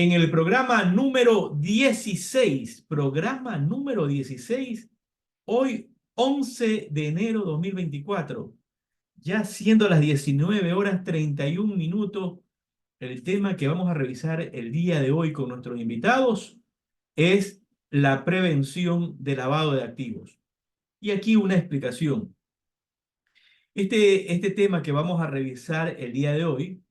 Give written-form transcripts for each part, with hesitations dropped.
En el programa número 16, hoy 11 de enero 2024, ya siendo las 19 horas 31 minutos, el tema que vamos a revisar el día de hoy con nuestros invitados es la prevención de lavado de activos. Y aquí una explicación. Este tema que vamos a revisar el día de hoy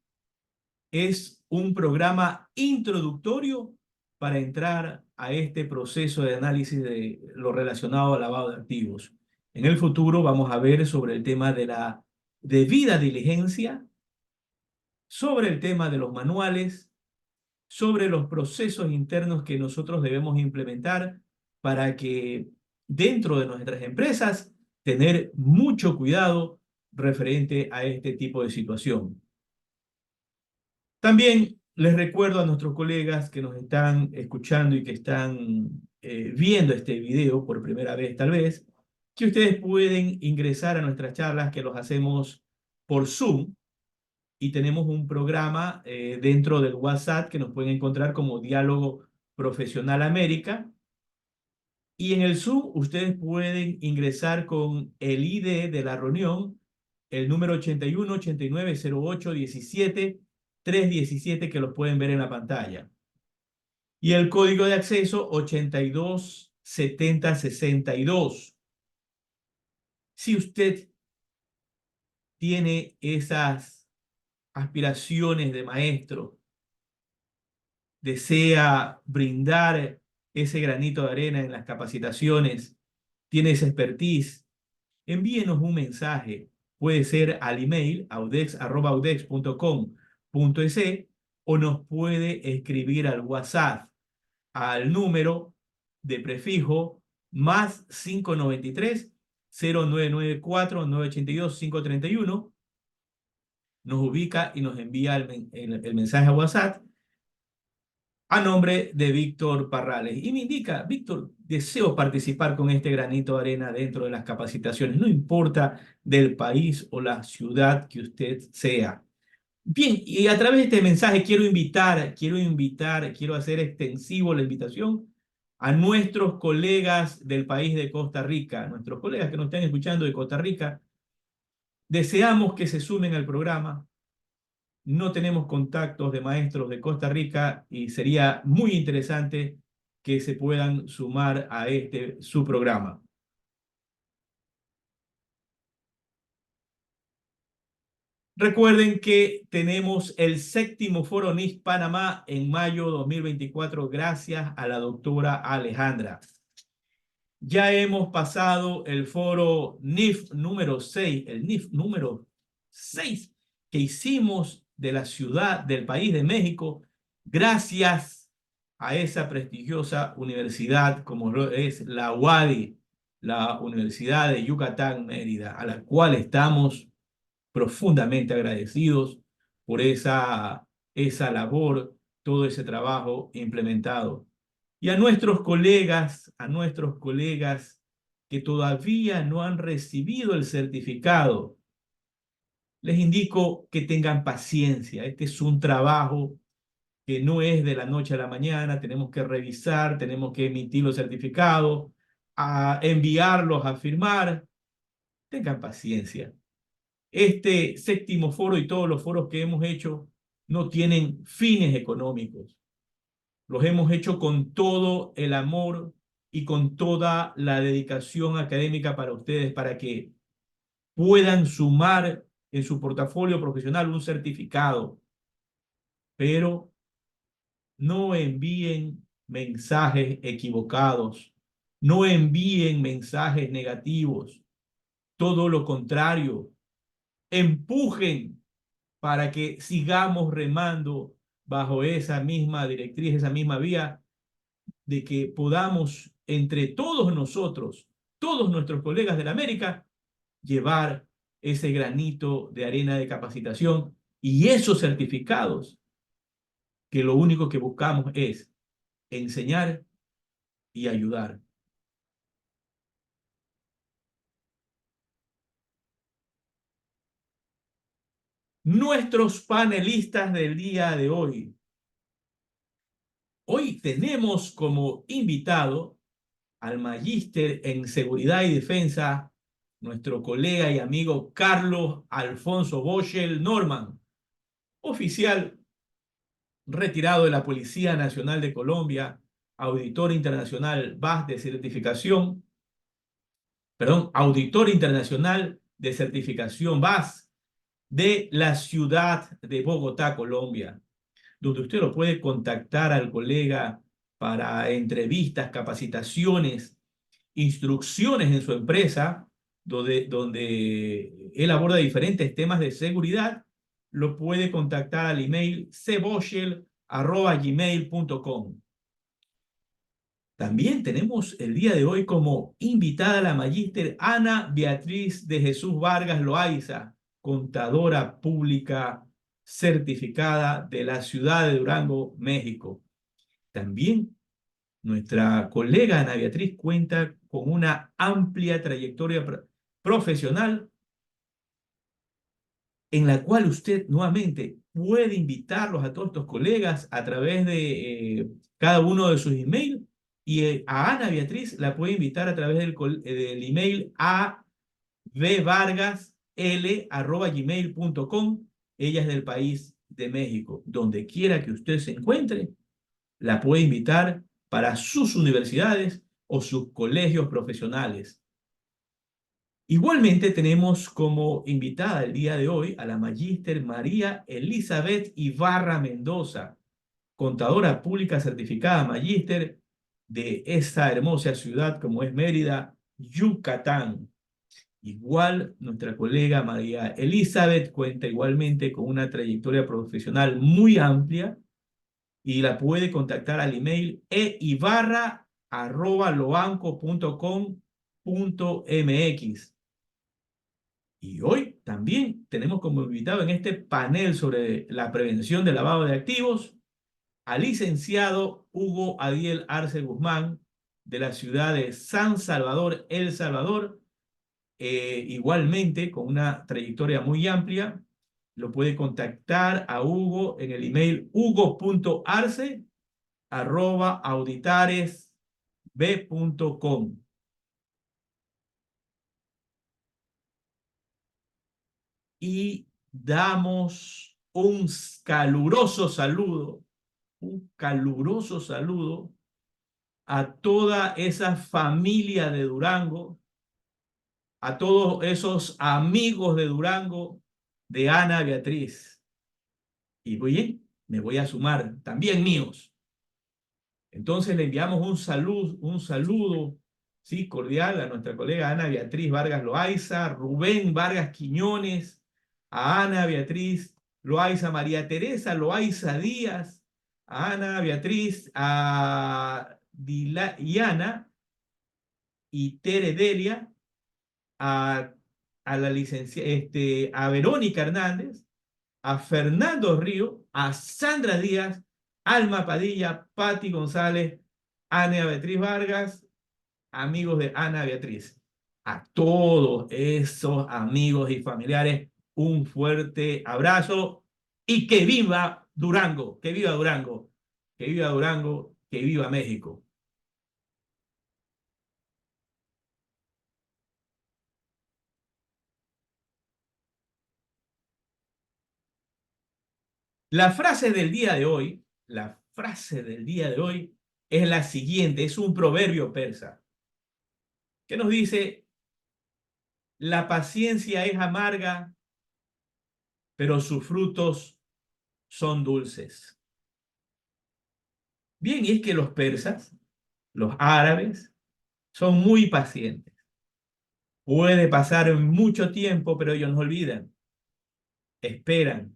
es un programa introductorio para entrar a este proceso de análisis de lo relacionado al lavado de activos. En el futuro vamos a ver sobre el tema de la debida diligencia, sobre el tema de los manuales, sobre los procesos internos que nosotros debemos implementar para que dentro de nuestras empresas tener mucho cuidado referente a este tipo de situación. También les recuerdo a nuestros colegas que nos están escuchando y que están viendo este video por primera vez tal vez, que ustedes pueden ingresar a nuestras charlas que los hacemos por Zoom y tenemos un programa dentro del WhatsApp que nos pueden encontrar como Diálogo Profesional América. Y en el Zoom ustedes pueden ingresar con el ID de la reunión, el número 81 89 08 17 317 que lo pueden ver en la pantalla. Y el código de acceso 82 70 62. Si usted tiene esas aspiraciones de maestro, desea brindar ese granito de arena en las capacitaciones, tiene esa expertise, envíenos un mensaje. Puede ser al email audex@audex.com.es o nos puede escribir al WhatsApp al número de prefijo más 593 0994 982 531. Nos ubica y nos envía el mensaje a WhatsApp a nombre de Víctor Parrales. Y me indica: Víctor, deseo participar con este granito de arena dentro de las capacitaciones, no importa del país o la ciudad que usted sea. Bien, y a través de este mensaje quiero hacer extensivo la invitación a nuestros colegas del país de Costa Rica, nuestros colegas que nos están escuchando de Costa Rica. Deseamos que se sumen al programa. No tenemos contactos de maestros de Costa Rica y sería muy interesante que se puedan sumar a su programa. Recuerden que tenemos el séptimo foro NIF Panamá en mayo 2024 gracias a la doctora Alejandra. Ya hemos pasado el foro NIF número 6, el NIF número 6 que hicimos de la ciudad del país de México, gracias a esa prestigiosa universidad como es la UADY, la Universidad de Yucatán Mérida, a la cual estamos profundamente agradecidos por esa labor, todo ese trabajo implementado. Y a nuestros colegas que todavía no han recibido el certificado, les indico que tengan paciencia. Este es un trabajo que no es de la noche a la mañana. Tenemos que revisar, tenemos que emitir los certificados, a enviarlos a firmar. Tengan paciencia. Este séptimo foro y todos los foros que hemos hecho no tienen fines económicos. Los hemos hecho con todo el amor y con toda la dedicación académica para ustedes, para que puedan sumar en su portafolio profesional un certificado. Pero no envíen mensajes equivocados, no envíen mensajes negativos. Todo lo contrario, empujen para que sigamos remando bajo esa misma directriz, esa misma vía, de que podamos entre todos nosotros, todos nuestros colegas de la América, llevar ese granito de arena de capacitación y esos certificados, que lo único que buscamos es enseñar y ayudar. Nuestros panelistas del día de hoy. Hoy tenemos como invitado al magíster en seguridad y defensa, nuestro colega y amigo Carlos Alfonso Boschel Norman, oficial retirado de la Policía Nacional de Colombia, auditor internacional BAS de certificación, auditor internacional de certificación BAS de la ciudad de Bogotá, Colombia, donde usted lo puede contactar al colega para entrevistas, capacitaciones, instrucciones en su empresa, donde él aborda diferentes temas de seguridad. Lo puede contactar al email cboschel@gmail.com. También tenemos el día de hoy como invitada a la magíster Ana Beatriz de Jesús Vargas Loaiza, contadora pública certificada de la ciudad de Durango, México. También nuestra colega Ana Beatriz cuenta con una amplia trayectoria profesional en la cual usted nuevamente puede invitarlos a todos estos colegas a través de cada uno de sus emails, y a Ana Beatriz la puede invitar a través del email a vvargasl@gmail.com. Ella es del país de México. Donde quiera que usted se encuentre, la puede invitar para sus universidades o sus colegios profesionales. Igualmente tenemos como invitada el día de hoy a la magíster María Elizabeth Ibarra Mendoza, contadora pública certificada magíster de esta hermosa ciudad como es Mérida, Yucatán. Igual nuestra colega María Elizabeth cuenta igualmente con una trayectoria profesional muy amplia y la puede contactar al email eibarra@loanco.com.mx. Y hoy también tenemos como invitado en este panel sobre la prevención del lavado de activos al licenciado Hugo Adiel Arce Guzmán, de la ciudad de San Salvador, El Salvador, igualmente con una trayectoria muy amplia. Lo puede contactar a Hugo en el email hugo.arce@auditaresb.com. Y damos un caluroso saludo a toda esa familia de Durango, a todos esos amigos de Durango, de Ana Beatriz. Y bien, me voy a sumar, también míos. Entonces le enviamos un saludo, sí, cordial a nuestra colega Ana Beatriz Vargas Loaiza, Rubén Vargas Quiñones, a Ana Beatriz Loaiza, María Teresa Loaiza Díaz, a Ana Beatriz, a Diana y Tere Delia, a, la licenciada, a Verónica Hernández, a Fernando Río, a Sandra Díaz, Alma Padilla, Patti González, Ana Beatriz Vargas, amigos de Ana Beatriz. A todos esos amigos y familiares, un fuerte abrazo y que viva Durango, que viva Durango, que viva Durango, que viva México. La frase del día de hoy, la frase del día de hoy es la siguiente, es un proverbio persa que nos dice: la paciencia es amarga, pero sus frutos son dulces. Bien, y es que los persas, los árabes, son muy pacientes. Puede pasar mucho tiempo, pero ellos no olvidan. Esperan,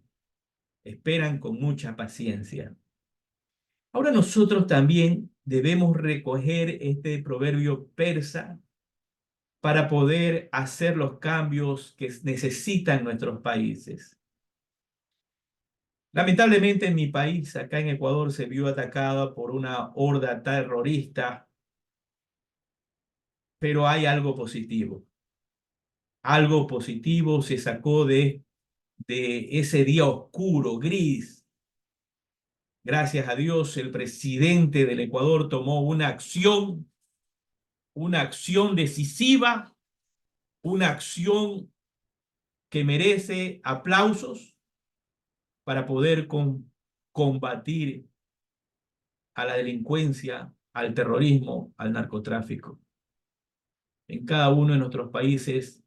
esperan con mucha paciencia. Ahora nosotros también debemos recoger este proverbio persa para poder hacer los cambios que necesitan nuestros países. Lamentablemente en mi país, acá en Ecuador, se vio atacada por una horda terrorista, pero hay algo positivo. Algo positivo se sacó de ese día oscuro, gris, Gracias a Dios, el presidente del Ecuador tomó una acción decisiva, una acción que merece aplausos para poder combatir a la delincuencia, al terrorismo, al narcotráfico. En cada uno de nuestros países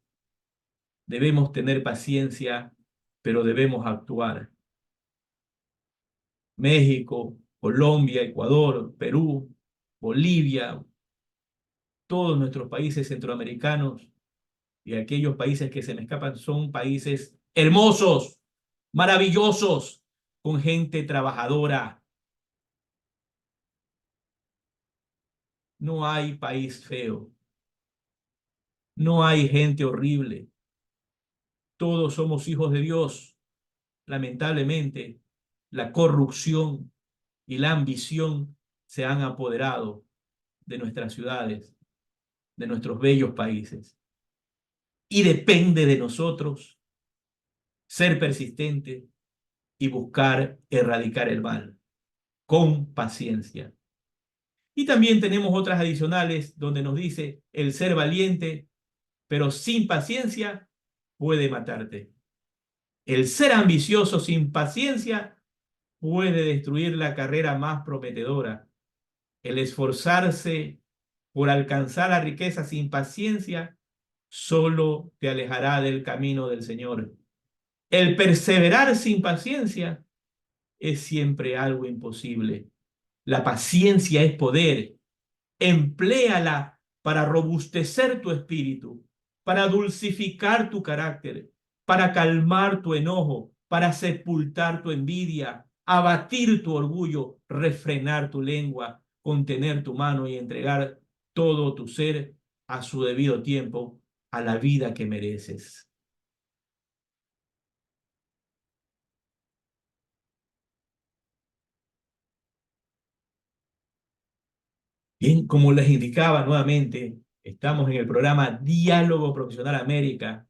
debemos tener paciencia, pero debemos actuar. México, Colombia, Ecuador, Perú, Bolivia, todos nuestros países centroamericanos y aquellos países que se me escapan son países hermosos, maravillosos, con gente trabajadora. No hay país feo, no hay gente horrible. Todos somos hijos de Dios. Lamentablemente, la corrupción y la ambición se han apoderado de nuestras ciudades, de nuestros bellos países. Y depende de nosotros ser persistente y buscar erradicar el mal con paciencia. Y también tenemos otras adicionales donde nos dice el ser valiente, pero sin paciencia puede matarte. El ser ambicioso sin paciencia puede destruir la carrera más prometedora. El esforzarse por alcanzar la riqueza sin paciencia solo te alejará del camino del Señor. El perseverar sin paciencia es siempre algo imposible. La paciencia es poder. Empléala para robustecer tu espíritu, para dulcificar tu carácter, para calmar tu enojo, para sepultar tu envidia, abatir tu orgullo, refrenar tu lengua, contener tu mano y entregar todo tu ser a su debido tiempo, a la vida que mereces. Bien, como les indicaba nuevamente, estamos en el programa Diálogo Profesional América,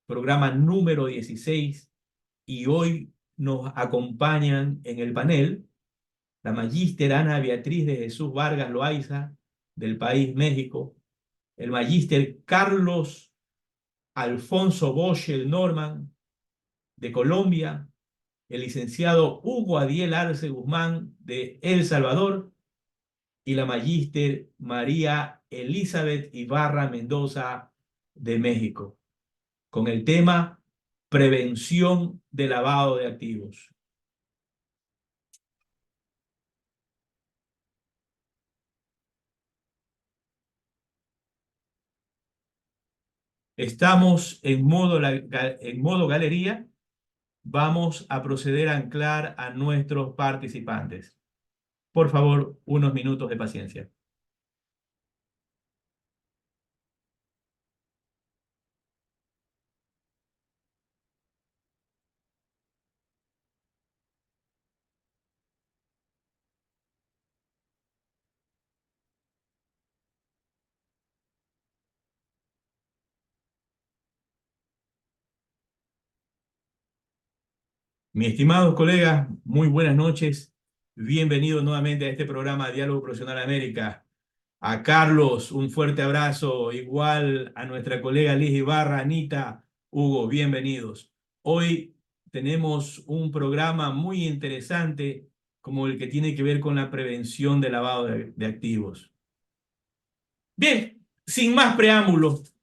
programa número 16, y hoy nos acompañan en el panel la magíster Ana Beatriz de Jesús Vargas Loaiza, del país México, el magíster Carlos Alfonso Boschel Norman, de Colombia, el licenciado Hugo Adiel Arce Guzmán, de El Salvador, y la magíster María Elizabeth Ibarra Mendoza, de México, con el tema prevención de lavado de activos. Estamos en modo galería. Vamos a proceder a anclar a nuestros participantes. Por favor, unos minutos de paciencia. Mis estimados colegas, muy buenas noches. Bienvenidos nuevamente a este programa Diálogo Profesional América. A Carlos, un fuerte abrazo, igual a nuestra colega Liz Ibarra, Anita, Hugo, bienvenidos. Hoy tenemos un programa muy interesante como el que tiene que ver con la prevención de lavado de activos. Bien, sin más preámbulos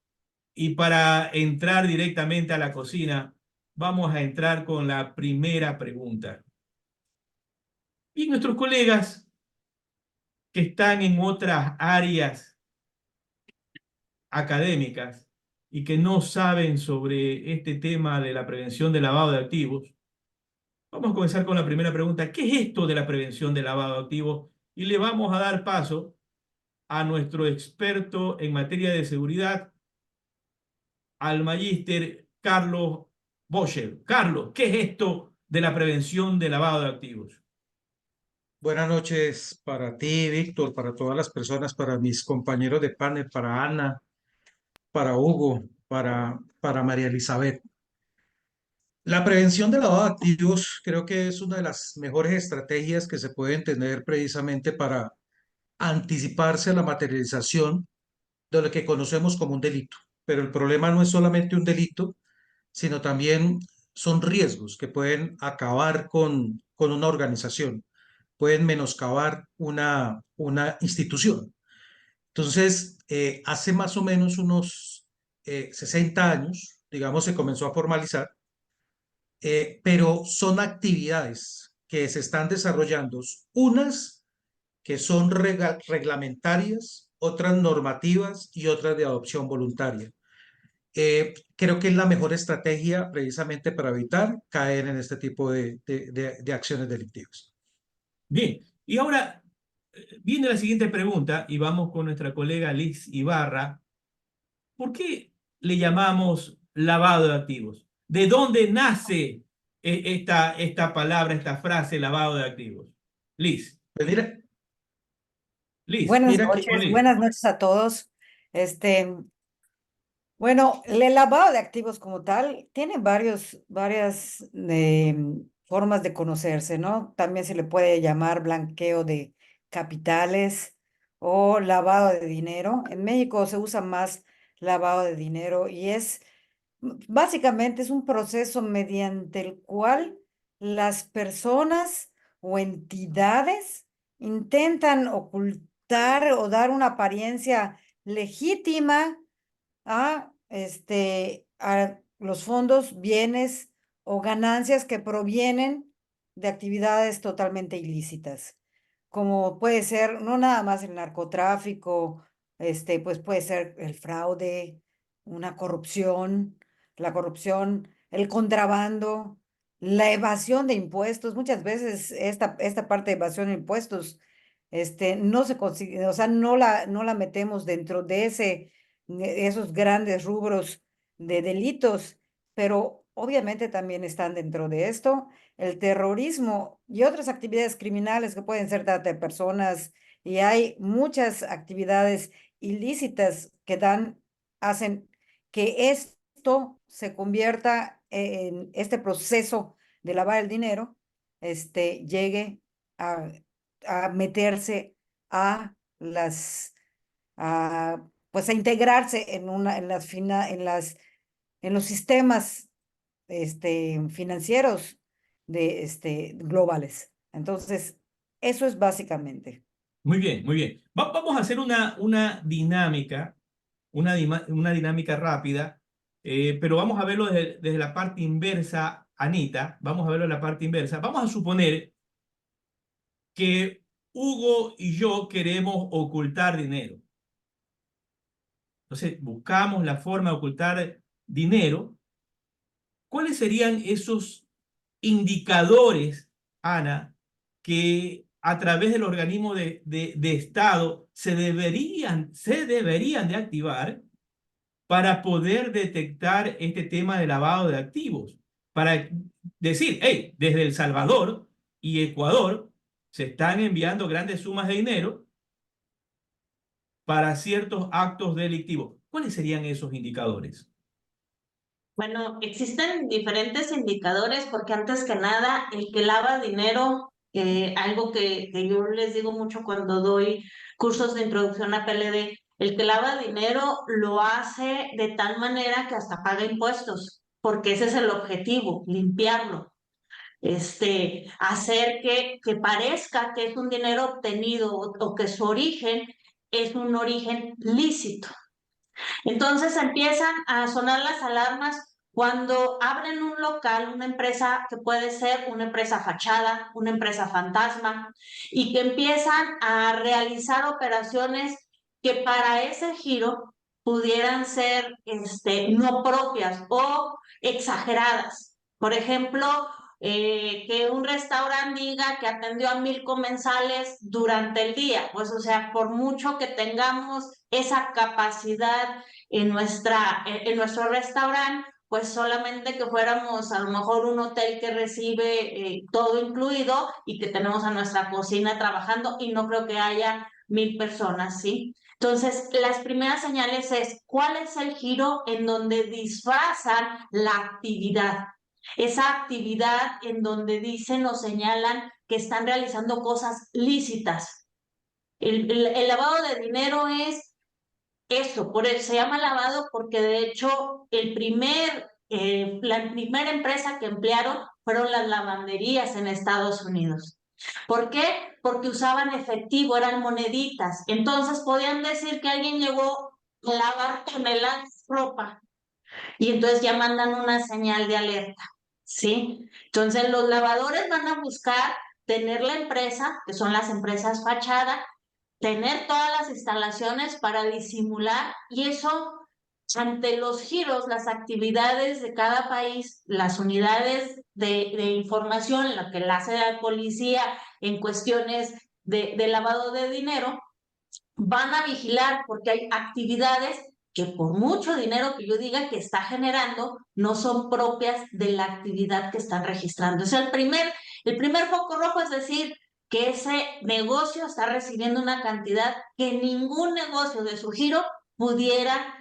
y para entrar directamente a la cocina, vamos a entrar con la primera pregunta. Y nuestros colegas que están en otras áreas académicas y que no saben sobre este tema de la prevención del lavado de activos, vamos a comenzar con la primera pregunta. ¿Qué es esto de la prevención del lavado de activos? Y le vamos a dar paso a nuestro experto en materia de seguridad, al magíster Carlos Boschel. Carlos, ¿qué es esto de la prevención del lavado de activos? Buenas noches para ti, Víctor, para todas las personas, para mis compañeros de panel, para Ana, para Hugo, para María Elizabeth. La prevención de lavado de activos creo que es una de las mejores estrategias que se pueden tener precisamente para anticiparse a la materialización de lo que conocemos como un delito. Pero el problema no es solamente un delito, sino también son riesgos que pueden acabar con una organización, pueden menoscabar una institución. Entonces, hace más o menos unos 60 años, digamos, se comenzó a formalizar, pero son actividades que se están desarrollando, unas que son reglamentarias, otras normativas y otras de adopción voluntaria. Creo que es la mejor estrategia precisamente para evitar caer en este tipo de acciones delictivas. Bien, y ahora viene la siguiente pregunta y vamos con nuestra colega Liz Ibarra. ¿Por qué le llamamos lavado de activos? ¿De dónde nace esta palabra, esta frase, lavado de activos? Liz, Pues mira, Buenas mira que con noches, Liz. buenas noches a todos. Este, bueno, el lavado de activos como tal tiene varias formas de conocerse, ¿no? También se le puede llamar blanqueo de capitales o lavado de dinero. En México se usa más lavado de dinero y básicamente es un proceso mediante el cual las personas o entidades intentan ocultar o dar una apariencia legítima a los fondos, bienes o ganancias que provienen de actividades totalmente ilícitas, como puede ser no nada más el narcotráfico, pues puede ser el fraude, una corrupción, la corrupción, el contrabando, la evasión de impuestos. Muchas veces esta parte de evasión de impuestos, no se consigue, o sea, no la metemos dentro de esos grandes rubros de delitos, pero obviamente también están dentro de esto el terrorismo y otras actividades criminales que pueden ser trata de personas, y hay muchas actividades ilícitas que hacen que esto se convierta en este proceso de lavar el dinero, llegue a, a meterse a pues a integrarse en los sistemas, financieros globales. Entonces, eso es básicamente. Muy bien, muy bien. Vamos a hacer una dinámica, una dinámica rápida, pero vamos a verlo desde la parte inversa, Anita. Vamos a verlo en la parte inversa. Vamos a suponer que Hugo y yo queremos ocultar dinero. Entonces, buscamos la forma de ocultar dinero. ¿Cuáles serían esos indicadores, Ana, que a través del organismo de Estado se deberían de activar para poder detectar este tema de lavado de activos? Para decir, hey, desde El Salvador y Ecuador se están enviando grandes sumas de dinero para ciertos actos delictivos. ¿Cuáles serían esos indicadores? Bueno, existen diferentes indicadores porque antes que nada, el que lava dinero, algo que yo les digo mucho cuando doy cursos de introducción a PLD, el que lava dinero lo hace de tal manera que hasta paga impuestos, porque ese es el objetivo, limpiarlo, hacer que parezca que es un dinero obtenido o que su origen es un origen lícito. Entonces empiezan a sonar las alarmas cuando abren un local, una empresa que puede ser una empresa fachada, una empresa fantasma, y que empiezan a realizar operaciones que para ese giro pudieran ser no propias o exageradas. Por ejemplo, que un restaurante diga que atendió a 1,000 comensales durante el día, pues o sea, por mucho que tengamos esa capacidad en nuestro restaurante, pues solamente que fuéramos a lo mejor un hotel que recibe todo incluido y que tenemos a nuestra cocina trabajando y no creo que haya 1,000 personas, ¿sí? Entonces, las primeras señales es cuál es el giro en donde disfrazan la actividad. esa actividad en donde dicen o señalan que están realizando cosas lícitas. El lavado de dinero es eso, por eso se llama lavado porque de hecho la primera empresa que emplearon fueron las lavanderías en Estados Unidos. ¿Por qué? Porque usaban efectivo, eran moneditas. Entonces podían decir que alguien llegó a lavar toneladas de ropa y entonces ya mandan una señal de alerta, ¿sí? Entonces los lavadores van a buscar tener la empresa, que son las empresas fachada, tener todas las instalaciones para disimular y eso ante los giros, las actividades de cada país, las unidades de información, lo que la hace la policía en cuestiones de lavado de dinero, van a vigilar porque hay actividades que por mucho dinero que yo diga que está generando, no son propias de la actividad que están registrando. O sea, el primer foco rojo es decir que ese negocio está recibiendo una cantidad que ningún negocio de su giro pudiera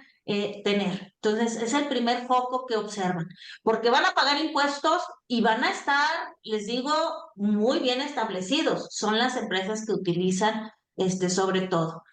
tener. Entonces, es el primer foco que observan, porque van a pagar impuestos y van a estar, les digo, muy bien establecidos. Son las empresas que utilizan sobre todo.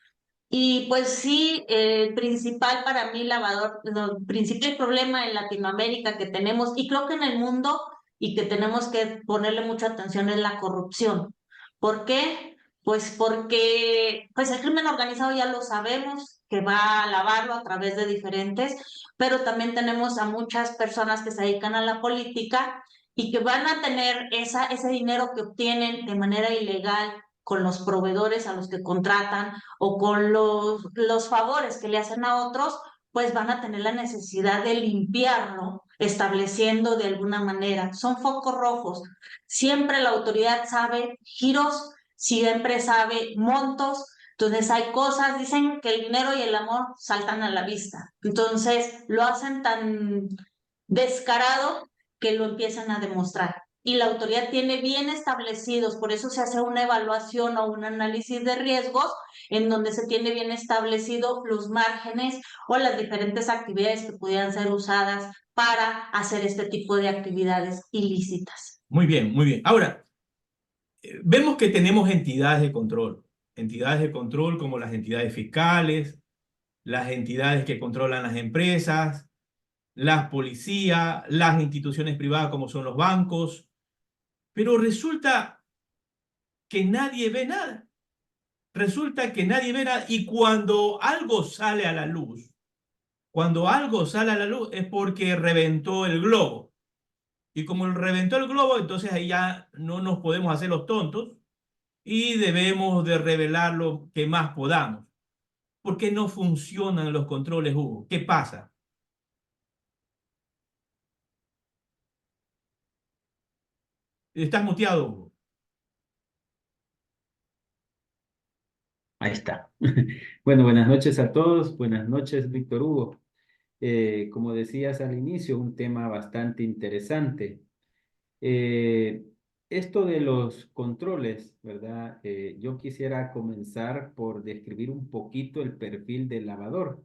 Y pues sí, el principal para mí lavador, el principal problema en Latinoamérica que tenemos, y creo que en el mundo, y que tenemos que ponerle mucha atención es la corrupción. ¿Por qué? Pues porque pues el crimen organizado ya lo sabemos, que va a lavarlo a través de diferentes, pero también tenemos a muchas personas que se dedican a la política y que van a tener ese dinero que obtienen de manera ilegal con los proveedores a los que contratan o con los favores que le hacen a otros, pues van a tener la necesidad de limpiarlo, estableciendo de alguna manera. Son focos rojos. Siempre la autoridad sabe giros, siempre sabe montos. Entonces hay cosas, dicen que el dinero y el amor saltan a la vista. Entonces lo hacen tan descarado que lo empiezan a demostrar y la autoridad tiene bien establecidos, por eso se hace una evaluación o un análisis de riesgos en donde se tiene bien establecido los márgenes o las diferentes actividades que pudieran ser usadas para hacer este tipo de actividades ilícitas. Muy bien, muy bien. Ahora, vemos que tenemos entidades de control como las entidades fiscales, las entidades que controlan las empresas, las policías, las instituciones privadas como son los bancos, pero resulta que nadie ve nada. Resulta que nadie ve nada y cuando algo sale a la luz, es porque reventó el globo. Y como reventó el globo, entonces ahí ya no nos podemos hacer los tontos y debemos de revelar lo que más podamos. ¿Por qué no funcionan los controles, Hugo? ¿Qué pasa? Estás muteado, Hugo. Ahí está. Bueno, buenas noches a todos. Buenas noches, Víctor Hugo. Como decías al inicio, un tema bastante interesante. Eh, Esto de los controles, ¿verdad? Yo quisiera comenzar por describir un poquito el perfil del lavador,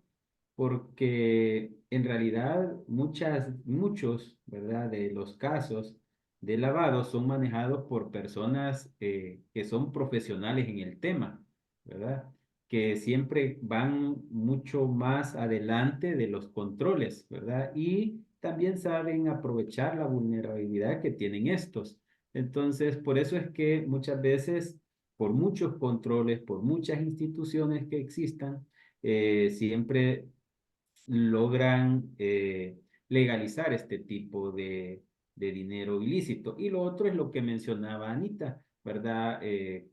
porque en realidad muchos, ¿verdad? De los casos de lavado son manejados por personas que son profesionales en el tema, ¿verdad? Que siempre van mucho más adelante de los controles, ¿verdad? Y también saben aprovechar la vulnerabilidad que tienen estos. Entonces, por eso es que muchas veces, por muchos controles, por muchas instituciones que existan, siempre logran legalizar este tipo de dinero ilícito. Y lo otro es lo que mencionaba Anita, ¿verdad?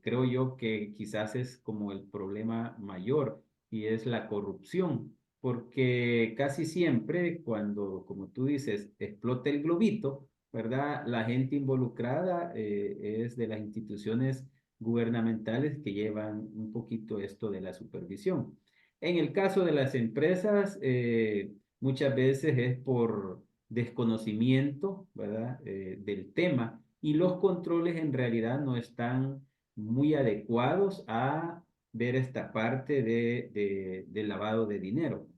Creo yo que quizás es como el problema mayor y es la corrupción, porque casi siempre cuando, como tú dices, explota el globito, ¿verdad? La gente involucrada es de las instituciones gubernamentales que llevan un poquito esto de la supervisión. En el caso de las empresas, muchas veces es por desconocimiento, ¿verdad? Del tema y los controles en realidad no están muy adecuados a ver esta parte del lavado de dinero,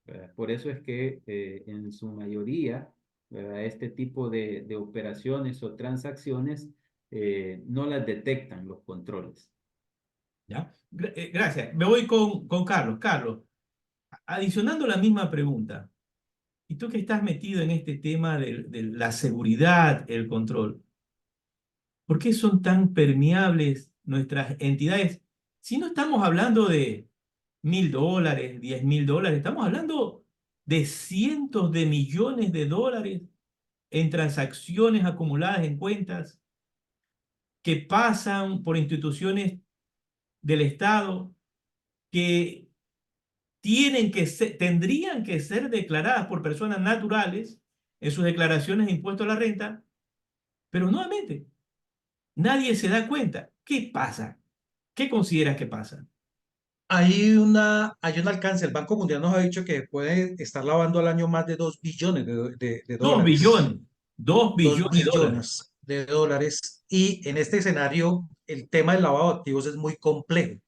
¿verdad? Por eso es que en su mayoría ¿verdad? Este tipo de operaciones o transacciones no las detectan los controles. ¿Ya? Gracias. Me voy con Carlos. Carlos, adicionando la misma pregunta, y tú que estás metido en este tema de la seguridad, el control, ¿por qué son tan permeables nuestras entidades? Si no estamos hablando de $1.000, $10.000, estamos hablando de cientos de millones de dólares en transacciones acumuladas en cuentas que pasan por instituciones del Estado que tendrían que ser declaradas por personas naturales en sus declaraciones de impuesto a la renta, pero nuevamente, nadie se da cuenta. ¿Qué pasa? ¿Qué consideras que pasa? Hay un alcance. El Banco Mundial nos ha dicho que puede estar lavando al año más de 2 billones de 2 dólares. billones, 2 2 billones de dólares. billones de dólares. Y en este escenario, el tema del lavado de activos es muy complejo.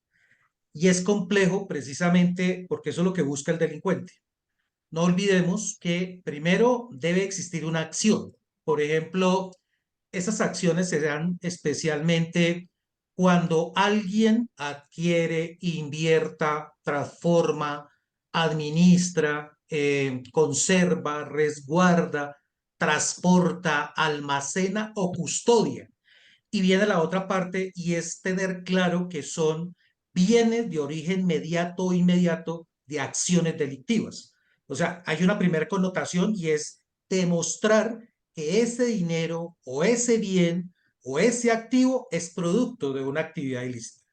Y es complejo precisamente porque eso es lo que busca el delincuente. No olvidemos que primero debe existir una acción. Por ejemplo, esas acciones se dan especialmente cuando alguien adquiere, invierta, transforma, administra, conserva, resguarda, transporta, almacena o custodia. Y viene la otra parte y es tener claro que son bienes de origen mediato o inmediato de acciones delictivas. O sea, hay una primera connotación y es demostrar que ese dinero o ese bien o ese activo es producto de una actividad ilícita.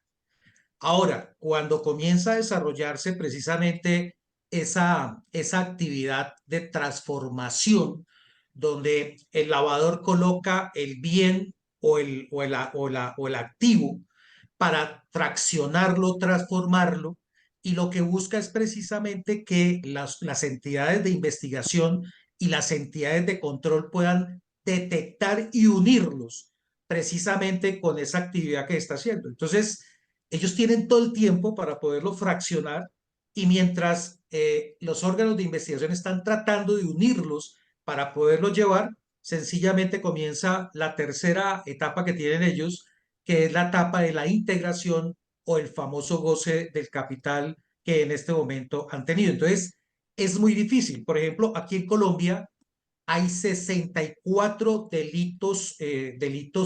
Ahora, cuando comienza a desarrollarse precisamente esa actividad de transformación, donde el lavador coloca el bien o el activo para fraccionarlo, transformarlo, y lo que busca es precisamente que las entidades de investigación y las entidades de control puedan detectar y unirlos precisamente con esa actividad que está haciendo. Entonces, ellos tienen todo el tiempo para poderlo fraccionar y mientras los órganos de investigación están tratando de unirlos para poderlo llevar, sencillamente comienza la tercera etapa que tienen ellos, que es la etapa de la integración o el famoso goce del capital que en este momento han tenido. Entonces, es muy difícil. Por ejemplo, aquí en Colombia hay 64 delitos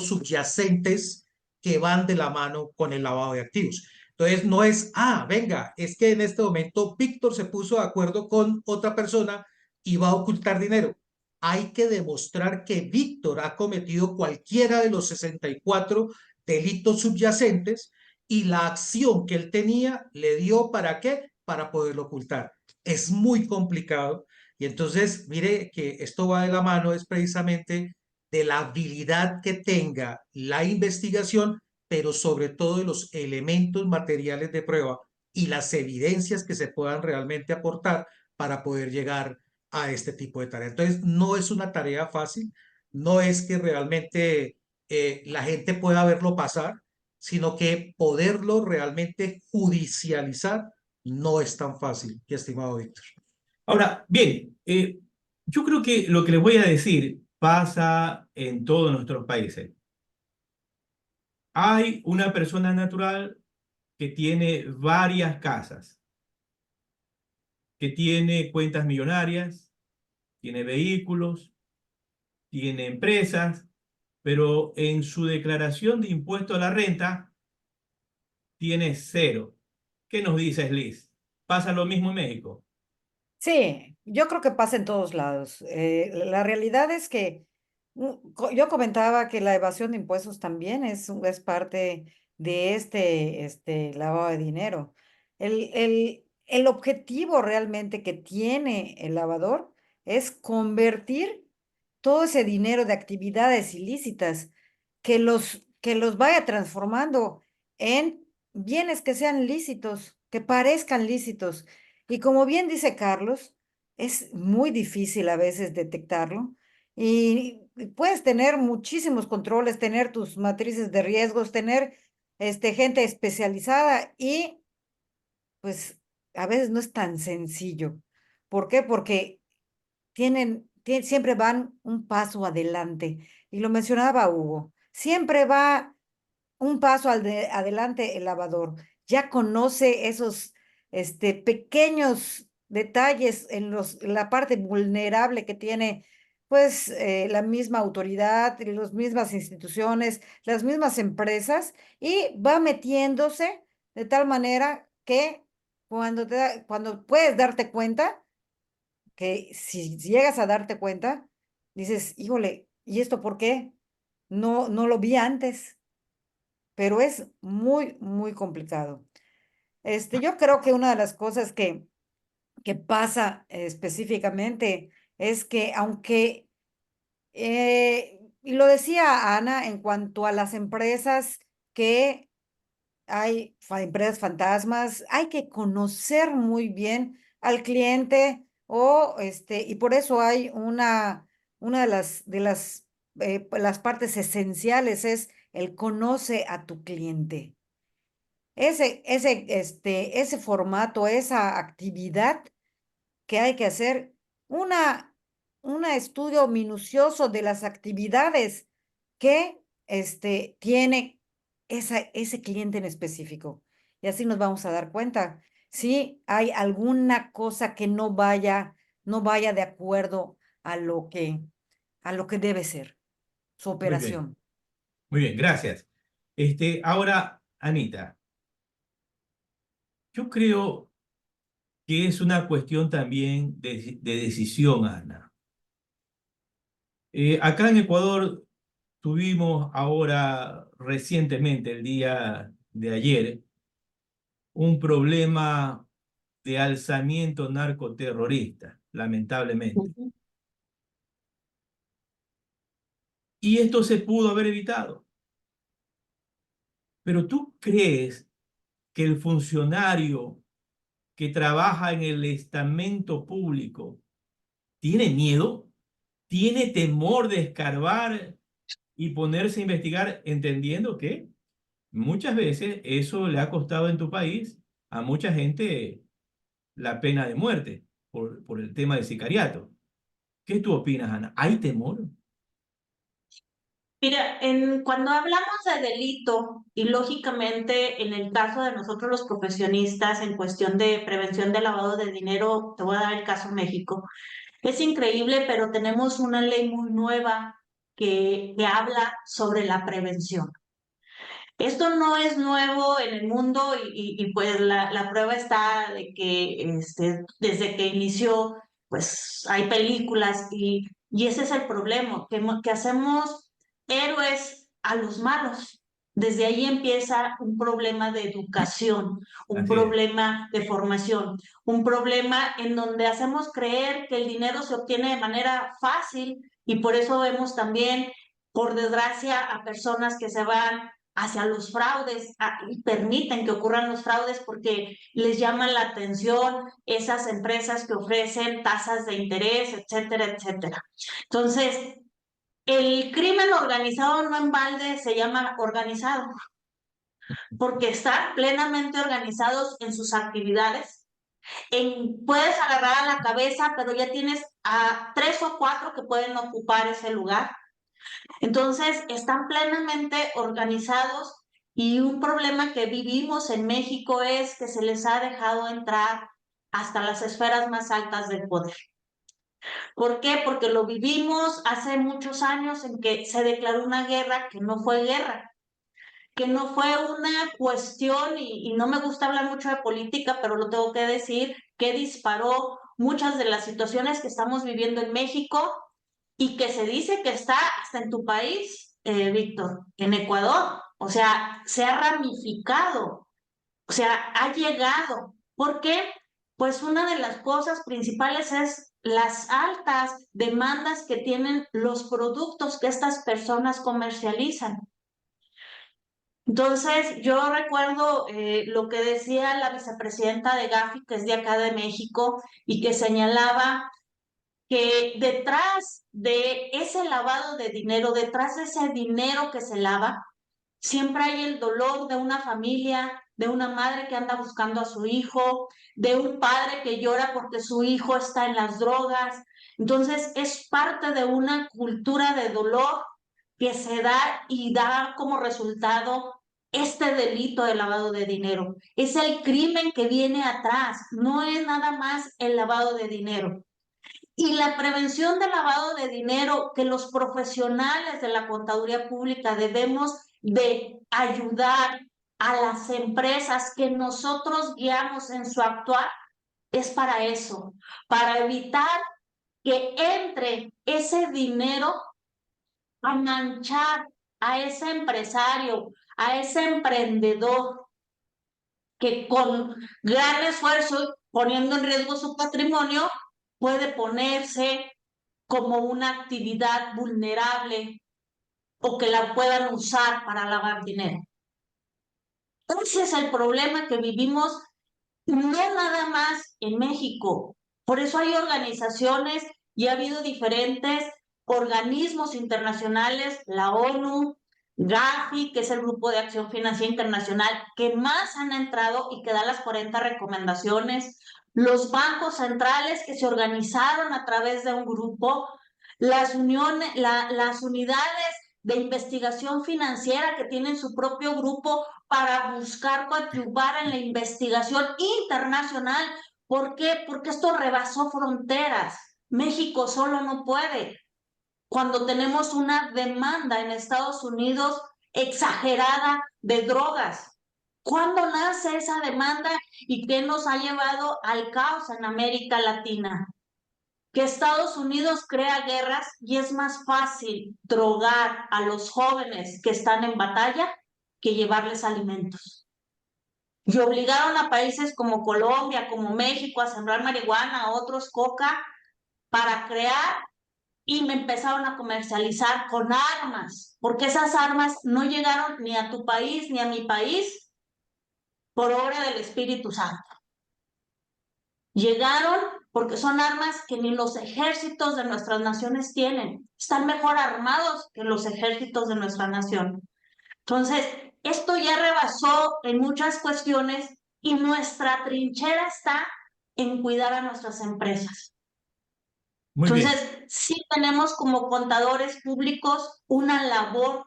subyacentes que van de la mano con el lavado de activos. Entonces, no es, venga, es que en este momento Víctor se puso de acuerdo con otra persona y va a ocultar dinero. Hay que demostrar que Víctor ha cometido cualquiera de los 64 delitos subyacentes y la acción que él tenía le dio ¿para qué? Para poderlo ocultar. Es muy complicado y entonces, mire que esto va de la mano, es precisamente de la habilidad que tenga la investigación, pero sobre todo de los elementos materiales de prueba y las evidencias que se puedan realmente aportar para poder llegar a este tipo de tarea. Entonces, no es una tarea fácil, no es que realmente la gente pueda verlo pasar, sino que poderlo realmente judicializar no es tan fácil, mi estimado Víctor. Ahora, bien, yo creo que lo que les voy a decir pasa en todos nuestros países. Hay una persona natural que tiene varias casas, que tiene cuentas millonarias, tiene vehículos, tiene empresas, pero en su declaración de impuesto a la renta tiene cero. ¿Qué nos dices, Liz? ¿Pasa lo mismo en México? Sí, yo creo que pasa en todos lados. La realidad es que yo comentaba que la evasión de impuestos también es parte de este lavado de dinero. El objetivo realmente que tiene el lavador es convertir todo ese dinero de actividades ilícitas que los vaya transformando en bienes que sean lícitos, que parezcan lícitos. Y como bien dice Carlos, es muy difícil a veces detectarlo y puedes tener muchísimos controles, tener tus matrices de riesgos, tener gente especializada y pues a veces no es tan sencillo. ¿Por qué? Porque siempre van un paso adelante. Y lo mencionaba Hugo, siempre va un paso adelante el lavador. Ya conoce esos pequeños detalles en la parte vulnerable que tiene, pues, la misma autoridad, las mismas instituciones, las mismas empresas, y va metiéndose de tal manera que cuando puedes darte cuenta, que si llegas a darte cuenta, dices, híjole, ¿y esto por qué? No lo vi antes, pero es muy, muy complicado. Yo creo que una de las cosas que pasa específicamente es que aunque, y lo decía Ana, en cuanto a las empresas que hay empresas fantasmas, hay que conocer muy bien al cliente y por eso hay una las partes esenciales es el conoce a tu cliente. Ese formato, esa actividad que hay que hacer, una, un estudio minucioso de las actividades que tiene ese cliente en específico. Y así nos vamos a dar cuenta si hay alguna cosa que no vaya de acuerdo a lo que debe ser su Muy bien, operación. muy bien, gracias. Ahora, Anita, yo creo que es una cuestión también de decisión, Ana. Acá en Ecuador tuvimos ahora recientemente, el día de ayer, un problema de alzamiento narcoterrorista, lamentablemente. Ujú. Y esto se pudo haber evitado. Pero ¿tú crees que el funcionario que trabaja en el estamento público tiene miedo? ¿Tiene temor de escarbar y ponerse a investigar, entendiendo que muchas veces eso le ha costado en tu país a mucha gente la pena de muerte por el tema del sicariato? ¿Qué tú opinas, Ana? ¿Hay temor? Mira, cuando hablamos de delito, y lógicamente en el caso de nosotros los profesionistas en cuestión de prevención de lavado de dinero, te voy a dar el caso México, es increíble, pero tenemos una ley muy nueva que habla sobre la prevención. Esto no es nuevo en el mundo y pues la prueba está de que desde que inició, pues hay películas y ese es el problema, que hacemos héroes a los malos. Desde ahí empieza un problema de educación, un Así es. problema de formación, un problema en donde hacemos creer que el dinero se obtiene de manera fácil y por eso vemos también, por desgracia, a personas que se van hacia los fraudes y permiten que ocurran los fraudes porque les llama la atención esas empresas que ofrecen tasas de interés, etcétera, etcétera. Entonces, el crimen organizado no en balde se llama organizado, porque están plenamente organizados en sus actividades. Puedes agarrar a la cabeza, pero ya tienes a 3 o 4 que pueden ocupar ese lugar. Entonces, están plenamente organizados y un problema que vivimos en México es que se les ha dejado entrar hasta las esferas más altas del poder. ¿Por qué? Porque lo vivimos hace muchos años en que se declaró una guerra que no fue guerra, que no fue una cuestión, y no me gusta hablar mucho de política, pero lo tengo que decir, que disparó muchas de las situaciones que estamos viviendo en México y que se dice que está hasta en tu país, Víctor, en Ecuador. O sea, se ha ramificado, o sea, ha llegado. ¿Por qué? Pues una de las cosas principales es las altas demandas que tienen los productos que estas personas comercializan. Entonces, yo recuerdo lo que decía la vicepresidenta de Gafi, que es de acá de México, y que señalaba que detrás de ese lavado de dinero, detrás de ese dinero que se lava, siempre hay el dolor de una familia, de una madre que anda buscando a su hijo, de un padre que llora porque su hijo está en las drogas, Entonces, es parte de una cultura de dolor que se da y da como resultado este delito de lavado de dinero. Es el crimen que viene atrás, no es nada más el lavado de dinero. Y la prevención del lavado de dinero que los profesionales de la contaduría pública debemos de ayudar a las empresas que nosotros guiamos en su actuar, es para eso, para evitar que entre ese dinero a manchar a ese empresario, a ese emprendedor que con gran esfuerzo, poniendo en riesgo su patrimonio, puede ponerse como una actividad vulnerable o que la puedan usar para lavar dinero. Ese es el problema que vivimos, no nada más en México. Por eso hay organizaciones y ha habido diferentes organismos internacionales, la ONU, Gafi, que es el Grupo de Acción Financiera Internacional, que más han entrado y que da las 40 recomendaciones, los bancos centrales que se organizaron a través de un grupo, las unidades de investigación financiera que tienen su propio grupo para buscar coadyuvar en la investigación internacional. ¿Por qué? Porque esto rebasó fronteras. México solo no puede. Cuando tenemos una demanda en Estados Unidos exagerada de drogas. ¿Cuándo nace esa demanda y qué nos ha llevado al caos en América Latina? Que Estados Unidos crea guerras y es más fácil drogar a los jóvenes que están en batalla que llevarles alimentos. Y obligaron a países como Colombia, como México, a sembrar marihuana, a otros coca, para crear y me empezaron a comercializar con armas, porque esas armas no llegaron ni a tu país ni a mi país por obra del Espíritu Santo. Llegaron porque son armas que ni los ejércitos de nuestras naciones tienen. Están mejor armados que los ejércitos de nuestra nación. Entonces, esto ya rebasó en muchas cuestiones y nuestra trinchera está en cuidar a nuestras empresas. Muy bien. Entonces, sí tenemos como contadores públicos una labor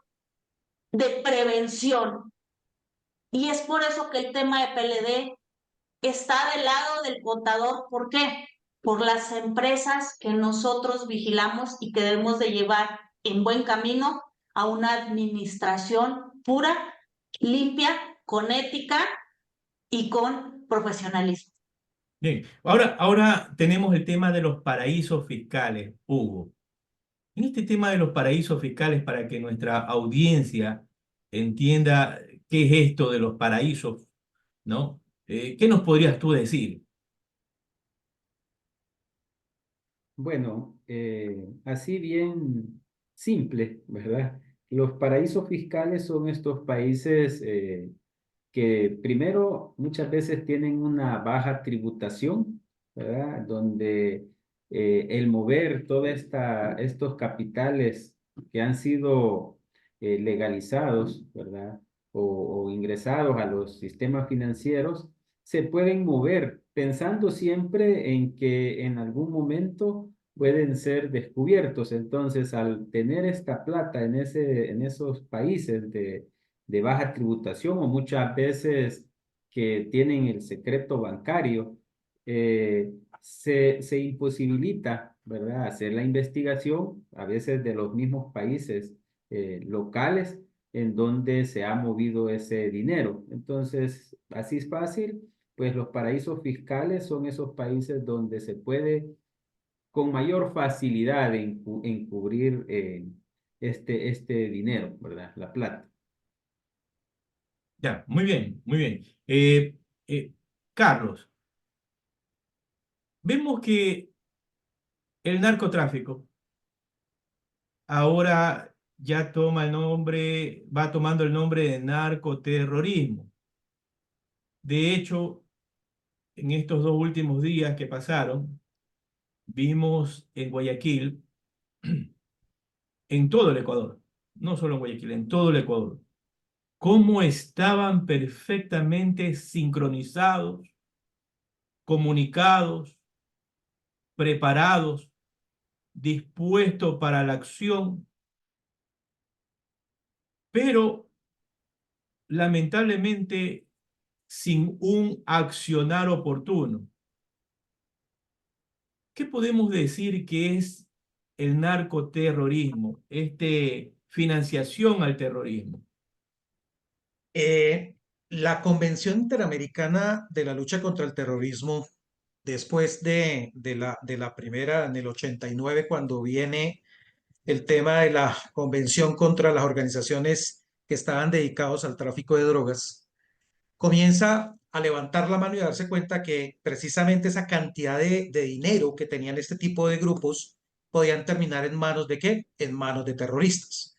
de prevención. Y es por eso que el tema de PLD está del lado del contador. ¿Por qué? Por las empresas que nosotros vigilamos y que debemos de llevar en buen camino a una administración pura, limpia, con ética y con profesionalismo. Bien, ahora tenemos el tema de los paraísos fiscales, Hugo. En este tema de los paraísos fiscales, para que nuestra audiencia entienda qué es esto de los paraísos, ¿no? ¿Qué nos podrías tú decir? Bueno, así bien simple, ¿verdad? Los paraísos fiscales son estos países que primero muchas veces tienen una baja tributación, ¿verdad? Donde el mover estos capitales que han sido legalizados, ¿verdad? O ingresados a los sistemas financieros, se pueden mover pensando siempre en que en algún momento pueden ser descubiertos. Entonces, al tener esta plata en esos países de baja tributación o muchas veces que tienen el secreto bancario, se imposibilita, ¿verdad?, hacer la investigación, a veces de los mismos países locales en donde se ha movido ese dinero. Entonces, así es fácil, pues los paraísos fiscales son esos países donde se puede con mayor facilidad encubrir este dinero, ¿verdad?, la plata. Ya, muy bien, muy bien. Carlos, vemos que el narcotráfico ahora ya toma el nombre, va tomando el nombre de narcoterrorismo. De hecho, en estos 2 últimos días que pasaron, vimos en Guayaquil, en todo el Ecuador, no solo en Guayaquil, en todo el Ecuador, cómo estaban perfectamente sincronizados, comunicados, preparados dispuesto para la acción, pero lamentablemente sin un accionar oportuno. ¿Qué podemos decir que es el narcoterrorismo, financiación al terrorismo? Eh, la Convención Interamericana de la Lucha contra el Terrorismo, después de la primera, en el 89, cuando viene el tema de la Convención contra las organizaciones que estaban dedicados al tráfico de drogas, comienza a levantar la mano y a darse cuenta que precisamente esa cantidad de dinero que tenían este tipo de grupos podían terminar en manos de ¿qué? En manos de terroristas.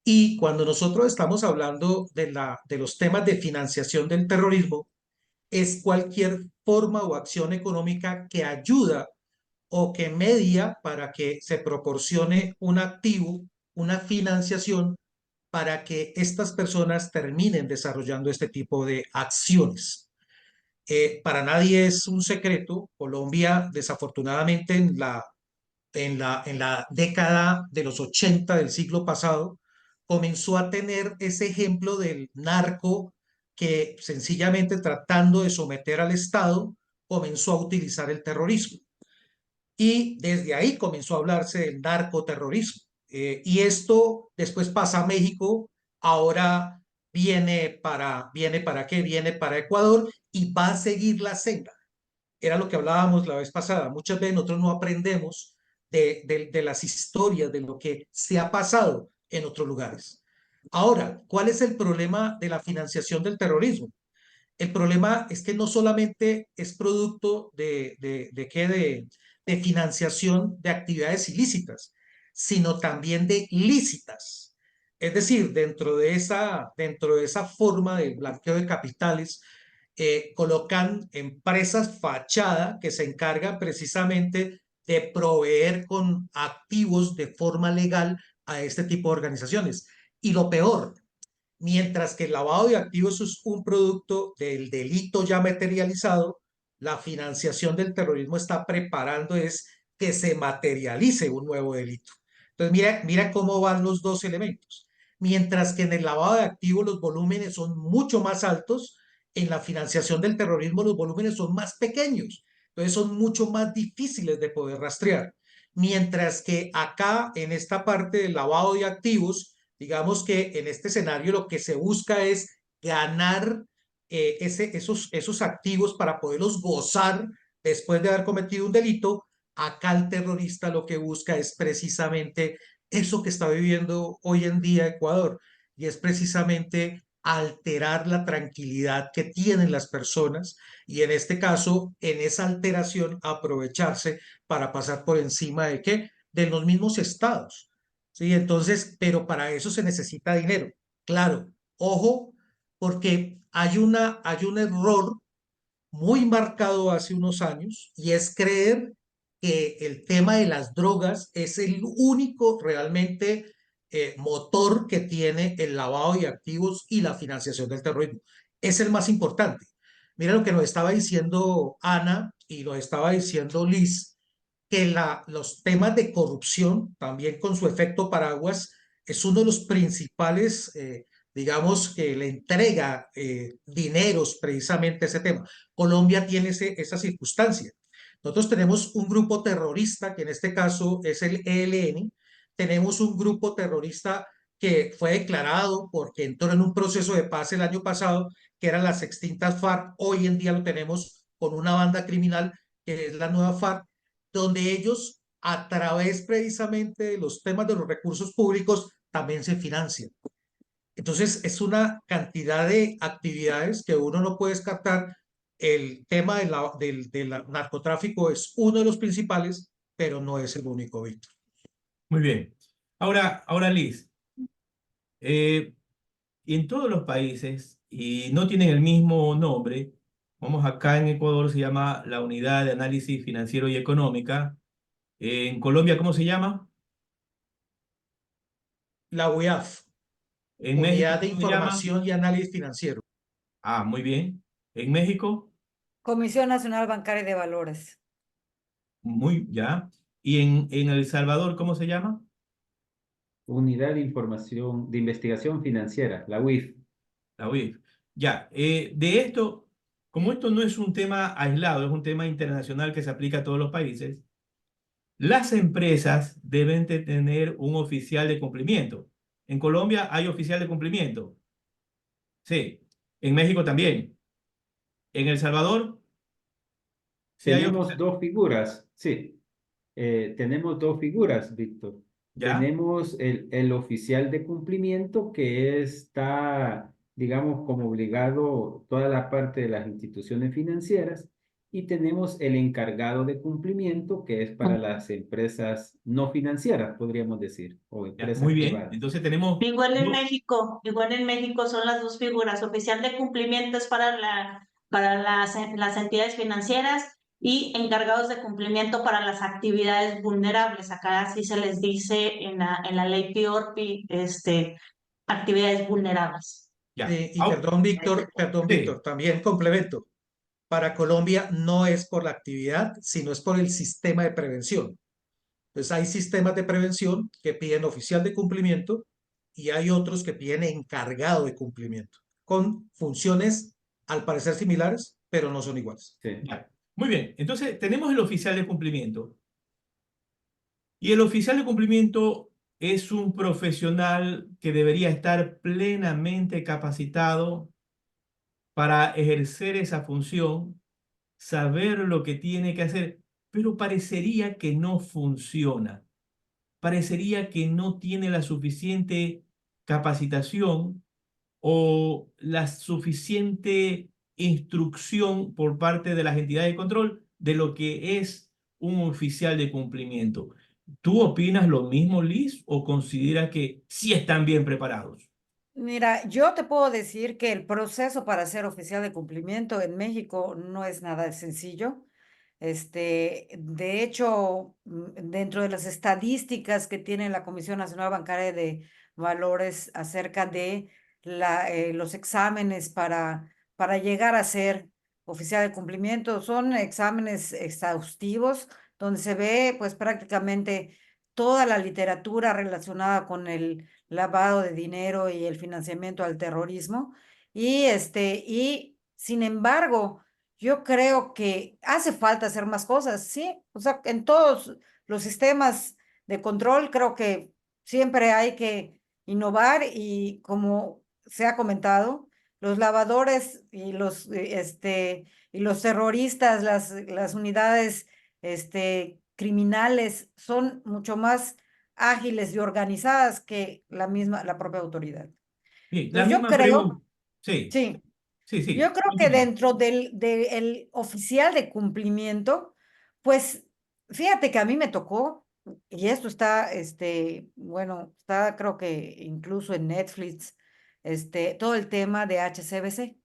Y cuando nosotros estamos hablando de los temas de financiación del terrorismo, es cualquier forma o acción económica que ayuda o que media para que se proporcione un activo, una financiación para que estas personas terminen desarrollando este tipo de acciones. Para nadie es un secreto, Colombia desafortunadamente en la década de los 80 del siglo pasado comenzó a tener ese ejemplo del narco que sencillamente tratando de someter al Estado comenzó a utilizar el terrorismo. Y desde ahí comenzó a hablarse del narcoterrorismo. Y esto después pasa a México, ahora viene para qué, viene para Ecuador y va a seguir la senda. Era lo que hablábamos la vez pasada. Muchas veces nosotros no aprendemos de las historias, de lo que se ha pasado en otros lugares. Ahora, ¿cuál es el problema de la financiación del terrorismo? El problema es que no solamente es producto de financiación de actividades ilícitas, sino también de lícitas. Es decir, dentro de esa forma de blanqueo de capitales, colocan empresas fachada que se encargan precisamente de proveer con activos de forma legal a este tipo de organizaciones. Y lo peor, mientras que el lavado de activos es un producto del delito ya materializado, la financiación del terrorismo está preparando es que se materialice un nuevo delito. Entonces, mira cómo van los dos elementos. Mientras que en el lavado de activos los volúmenes son mucho más altos, en la financiación del terrorismo los volúmenes son más pequeños. Entonces, son mucho más difíciles de poder rastrear. Mientras que acá, en esta parte del lavado de activos, digamos que en este escenario lo que se busca es ganar esos activos para poderlos gozar después de haber cometido un delito. Acá el terrorista lo que busca es precisamente eso que está viviendo hoy en día Ecuador, y es precisamente alterar la tranquilidad que tienen las personas y en este caso, en esa alteración, aprovecharse para pasar por encima de qué, de los mismos estados. Sí, entonces, pero para eso se necesita dinero. Claro, ojo, porque hay un error muy marcado hace unos años y es creer que el tema de las drogas es el único realmente motor que tiene el lavado de activos y la financiación del terrorismo. Es el más importante. Mira lo que nos estaba diciendo Ana y lo estaba diciendo Liz, que los temas de corrupción, también con su efecto paraguas, es uno de los principales, digamos, que le entrega dineros precisamente a ese tema. Colombia tiene esa circunstancia. Nosotros tenemos un grupo terrorista, que en este caso es el ELN, tenemos un grupo terrorista que fue declarado porque entró en un proceso de paz el año pasado, que eran las extintas FARC. Hoy en día lo tenemos con una banda criminal que es la nueva FARC, donde ellos, a través precisamente de los temas de los recursos públicos, también se financian. Entonces, es una cantidad de actividades que uno no puede descartar. El tema del narcotráfico es uno de los principales, pero no es el único, Víctor. Muy bien. Ahora Liz, en todos los países, y no tienen el mismo nombre, vamos acá en Ecuador se llama la Unidad de Análisis Financiero y Económica. En Colombia, ¿cómo se llama? La UIAF, En México, Unidad de ¿cómo se llama? Información y Análisis Financiero. Ah, muy bien. En México, Comisión Nacional Bancaria de Valores. ya. ¿Y en El Salvador cómo se llama? Unidad de Investigación Financiera, la UIF. La UIF. Ya, de esto, como esto no es un tema aislado, es un tema internacional que se aplica a todos los países, las empresas deben de tener un oficial de cumplimiento. En Colombia hay oficial de cumplimiento. Sí. En México también. En El Salvador, sí hay Tenemos oficial. dos figuras, sí. Tenemos dos figuras, Víctor. ¿Ya? Tenemos el oficial de cumplimiento que está, digamos, como obligado toda la parte de las instituciones financieras y tenemos el encargado de cumplimiento que es para las empresas no financieras, podríamos decir, o Ya, empresas muy bien. privadas. Entonces tenemos dos. Igual en México son las dos figuras. Oficial de cumplimiento es para las entidades financieras y encargados de cumplimiento para las actividades vulnerables. Acá así se les dice en la ley PIORPI, actividades vulnerables. Ya. Y perdón, Sí. Víctor, también complemento. Para Colombia no es por la actividad, sino es por el sistema de prevención. Entonces hay sistemas de prevención que piden oficial de cumplimiento y hay otros que piden encargado de cumplimiento, con funciones al parecer similares, pero no son iguales. Sí. Ya. Muy bien. Entonces tenemos el oficial de cumplimiento. Y el oficial de cumplimiento es un profesional que debería estar plenamente capacitado para ejercer esa función, saber lo que tiene que hacer, pero parecería que no funciona. Parecería que no tiene la suficiente capacitación o la suficiente instrucción por parte de las entidades de control de lo que es un oficial de cumplimiento. ¿Tú opinas lo mismo, Liz, o consideras que sí están bien preparados? Mira, yo te puedo decir que el proceso para ser oficial de cumplimiento en México no es nada sencillo. De hecho, dentro de las estadísticas que tiene la Comisión Nacional Bancaria de Valores acerca de los exámenes para llegar a ser oficial de cumplimiento, son exámenes exhaustivos donde se ve pues prácticamente toda la literatura relacionada con el lavado de dinero y el financiamiento al terrorismo. Y sin embargo, yo creo que hace falta hacer más cosas, ¿sí? O sea, en todos los sistemas de control creo que siempre hay que innovar y como se ha comentado, los lavadores y los terroristas, las unidades criminales son mucho más ágiles y organizadas que la propia autoridad. Bien, la Entonces yo misma creo, pregunta. Sí, sí, sí, yo sí. creo que Continúa. dentro del oficial de cumplimiento, pues fíjate que a mí me tocó, y esto está, bueno, está creo que incluso en Netflix, todo el tema de HCBC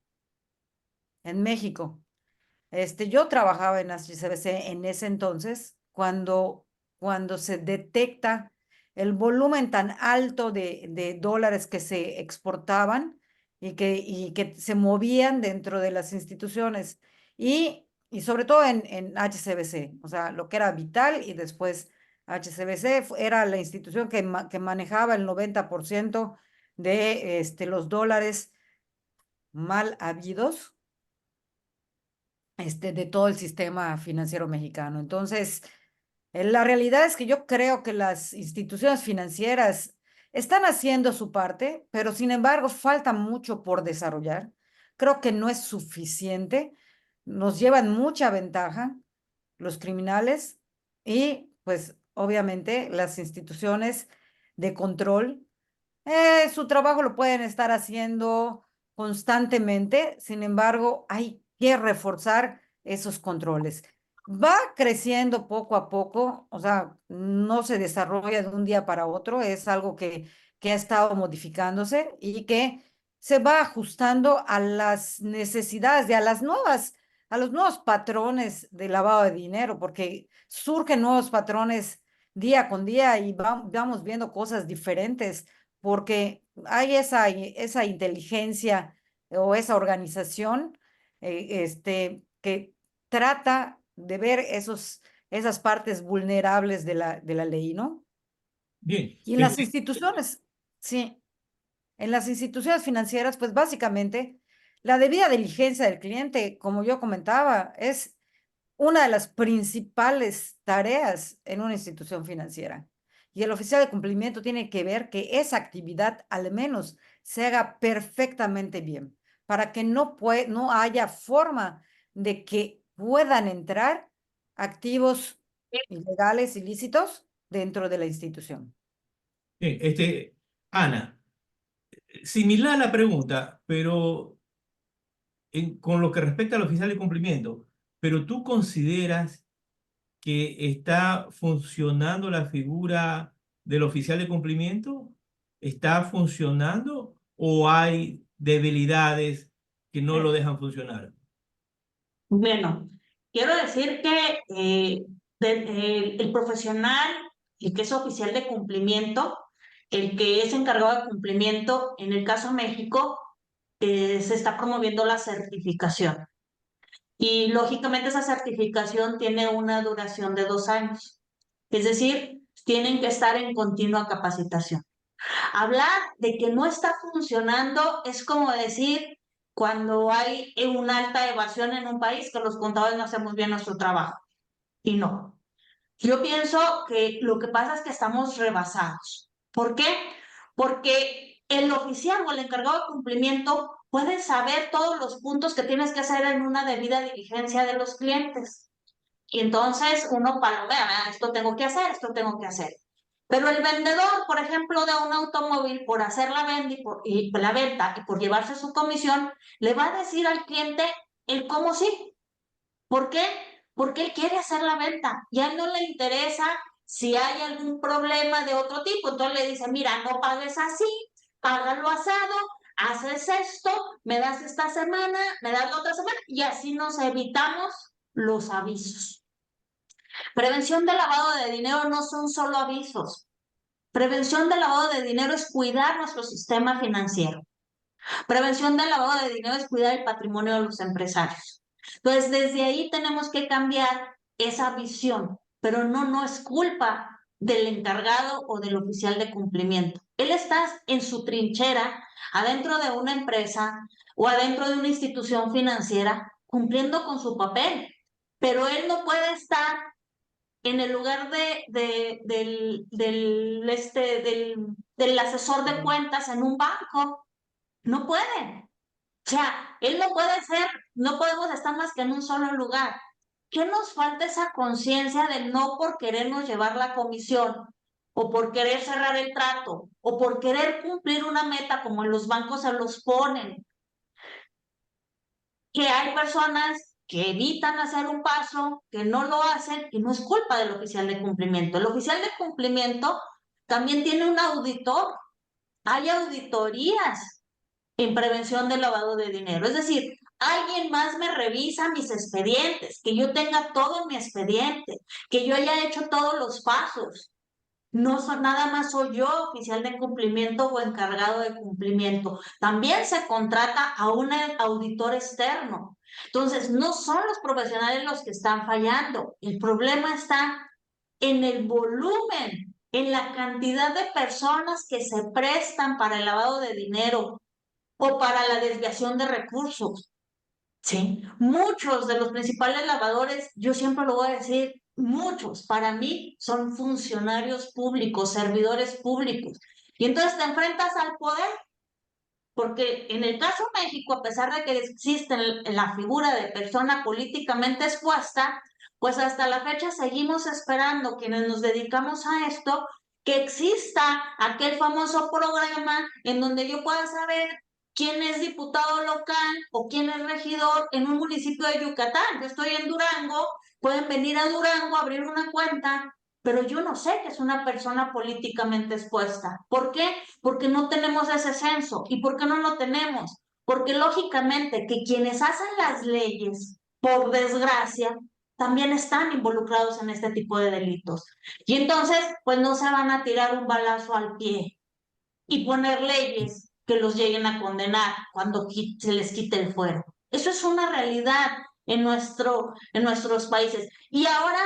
en México. Yo trabajaba en HSBC en ese entonces, cuando se detecta el volumen tan alto de dólares que se exportaban y que se movían dentro de las instituciones y sobre todo en HSBC, o sea, lo que era Vital y después HSBC era la institución que manejaba el 90% de los dólares mal habidos de todo el sistema financiero mexicano. Entonces, la realidad es que yo creo que las instituciones financieras están haciendo su parte, pero sin embargo falta mucho por desarrollar. Creo que no es suficiente. Nos llevan mucha ventaja los criminales y pues obviamente las instituciones de control su trabajo lo pueden estar haciendo constantemente, sin embargo, hay que reforzar esos controles. Va creciendo poco a poco, o sea, no se desarrolla de un día para otro, es algo que ha estado modificándose y que se va ajustando a las necesidades y a los nuevos patrones de lavado de dinero, porque surgen nuevos patrones día con día y vamos viendo cosas diferentes porque hay esa inteligencia o esa organización que trata de ver esas partes vulnerables de la ley, ¿no? Bien, Y en las instituciones, sí, en las instituciones financieras, pues básicamente la debida diligencia del cliente, como yo comentaba, es una de las principales tareas en una institución financiera. Y el oficial de cumplimiento tiene que ver que esa actividad al menos se haga perfectamente bien, para que no haya forma de que puedan entrar activos ilegales, ilícitos dentro de la institución. bien, Ana, similar a la pregunta, pero con lo que respecta al oficial de cumplimiento, pero tú consideras que está funcionando la figura del oficial de cumplimiento? ¿Está funcionando o hay debilidades que no lo dejan funcionar? Bueno, quiero decir que el profesional, el que es oficial de cumplimiento, el que es encargado de cumplimiento, en el caso México, se está promoviendo la certificación. Y lógicamente esa certificación tiene una duración de 2 años. Es decir, tienen que estar en continua capacitación. Hablar de que no está funcionando es como decir cuando hay una alta evasión en un país que los contadores no hacemos bien nuestro trabajo. Y no. Yo pienso que lo que pasa es que estamos rebasados. ¿Por qué? Porque el oficial o el encargado de cumplimiento puede saber todos los puntos que tienes que hacer en una debida diligencia de los clientes. Y entonces uno palomea, "Ah, esto tengo que hacer, esto tengo que hacer". Pero el vendedor, por ejemplo, de un automóvil, por hacer la venta la venta y por llevarse su comisión, le va a decir al cliente el cómo sí. ¿Por qué? Porque él quiere hacer la venta. Ya no le interesa si hay algún problema de otro tipo. Entonces le dice, mira, no pagues así, págalo asado, haces esto, me das esta semana, me das la otra semana, y así nos evitamos los avisos. Prevención de lavado de dinero no son solo avisos. Prevención del lavado de dinero es cuidar nuestro sistema financiero. Prevención del lavado de dinero es cuidar el patrimonio de los empresarios. Entonces, desde ahí tenemos que cambiar esa visión, pero no es culpa del encargado o del oficial de cumplimiento. Él está en su trinchera, adentro de una empresa o adentro de una institución financiera, cumpliendo con su papel, pero él no puede estar en el lugar del asesor de cuentas en un banco. No puede. O sea, él no puede ser, no podemos estar más que en un solo lugar. ¿Qué nos falta esa conciencia del no por querernos llevar la comisión, o por querer cerrar el trato, o por querer cumplir una meta como en los bancos se los ponen? Que hay personas que evitan hacer un paso, que no lo hacen, y no es culpa del oficial de cumplimiento. El oficial de cumplimiento también tiene un auditor. Hay auditorías en prevención del lavado de dinero. Es decir, alguien más me revisa mis expedientes, que yo tenga todo en mi expediente, que yo haya hecho todos los pasos. No nada más soy yo oficial de cumplimiento o encargado de cumplimiento. También se contrata a un auditor externo. Entonces, no son los profesionales los que están fallando. El problema está en el volumen, en la cantidad de personas que se prestan para el lavado de dinero o para la desviación de recursos. ¿Sí? Muchos de los principales lavadores, yo siempre lo voy a decir, muchos para mí son funcionarios públicos, servidores públicos. Y entonces te enfrentas al poder, porque en el caso México, a pesar de que existe la figura de persona políticamente expuesta, pues hasta la fecha seguimos esperando, quienes nos dedicamos a esto, que exista aquel famoso programa en donde yo pueda saber quién es diputado local o quién es regidor en un municipio de Yucatán. Yo estoy en Durango, pueden venir a Durango a abrir una cuenta, pero yo no sé que es una persona políticamente expuesta. ¿Por qué? Porque no tenemos ese censo. ¿Y por qué no lo tenemos? Porque lógicamente que quienes hacen las leyes, por desgracia, también están involucrados en este tipo de delitos. Y entonces, pues no se van a tirar un balazo al pie y poner leyes que los lleguen a condenar cuando se les quite el fuero. Eso es una realidad en nuestros países. Y ahora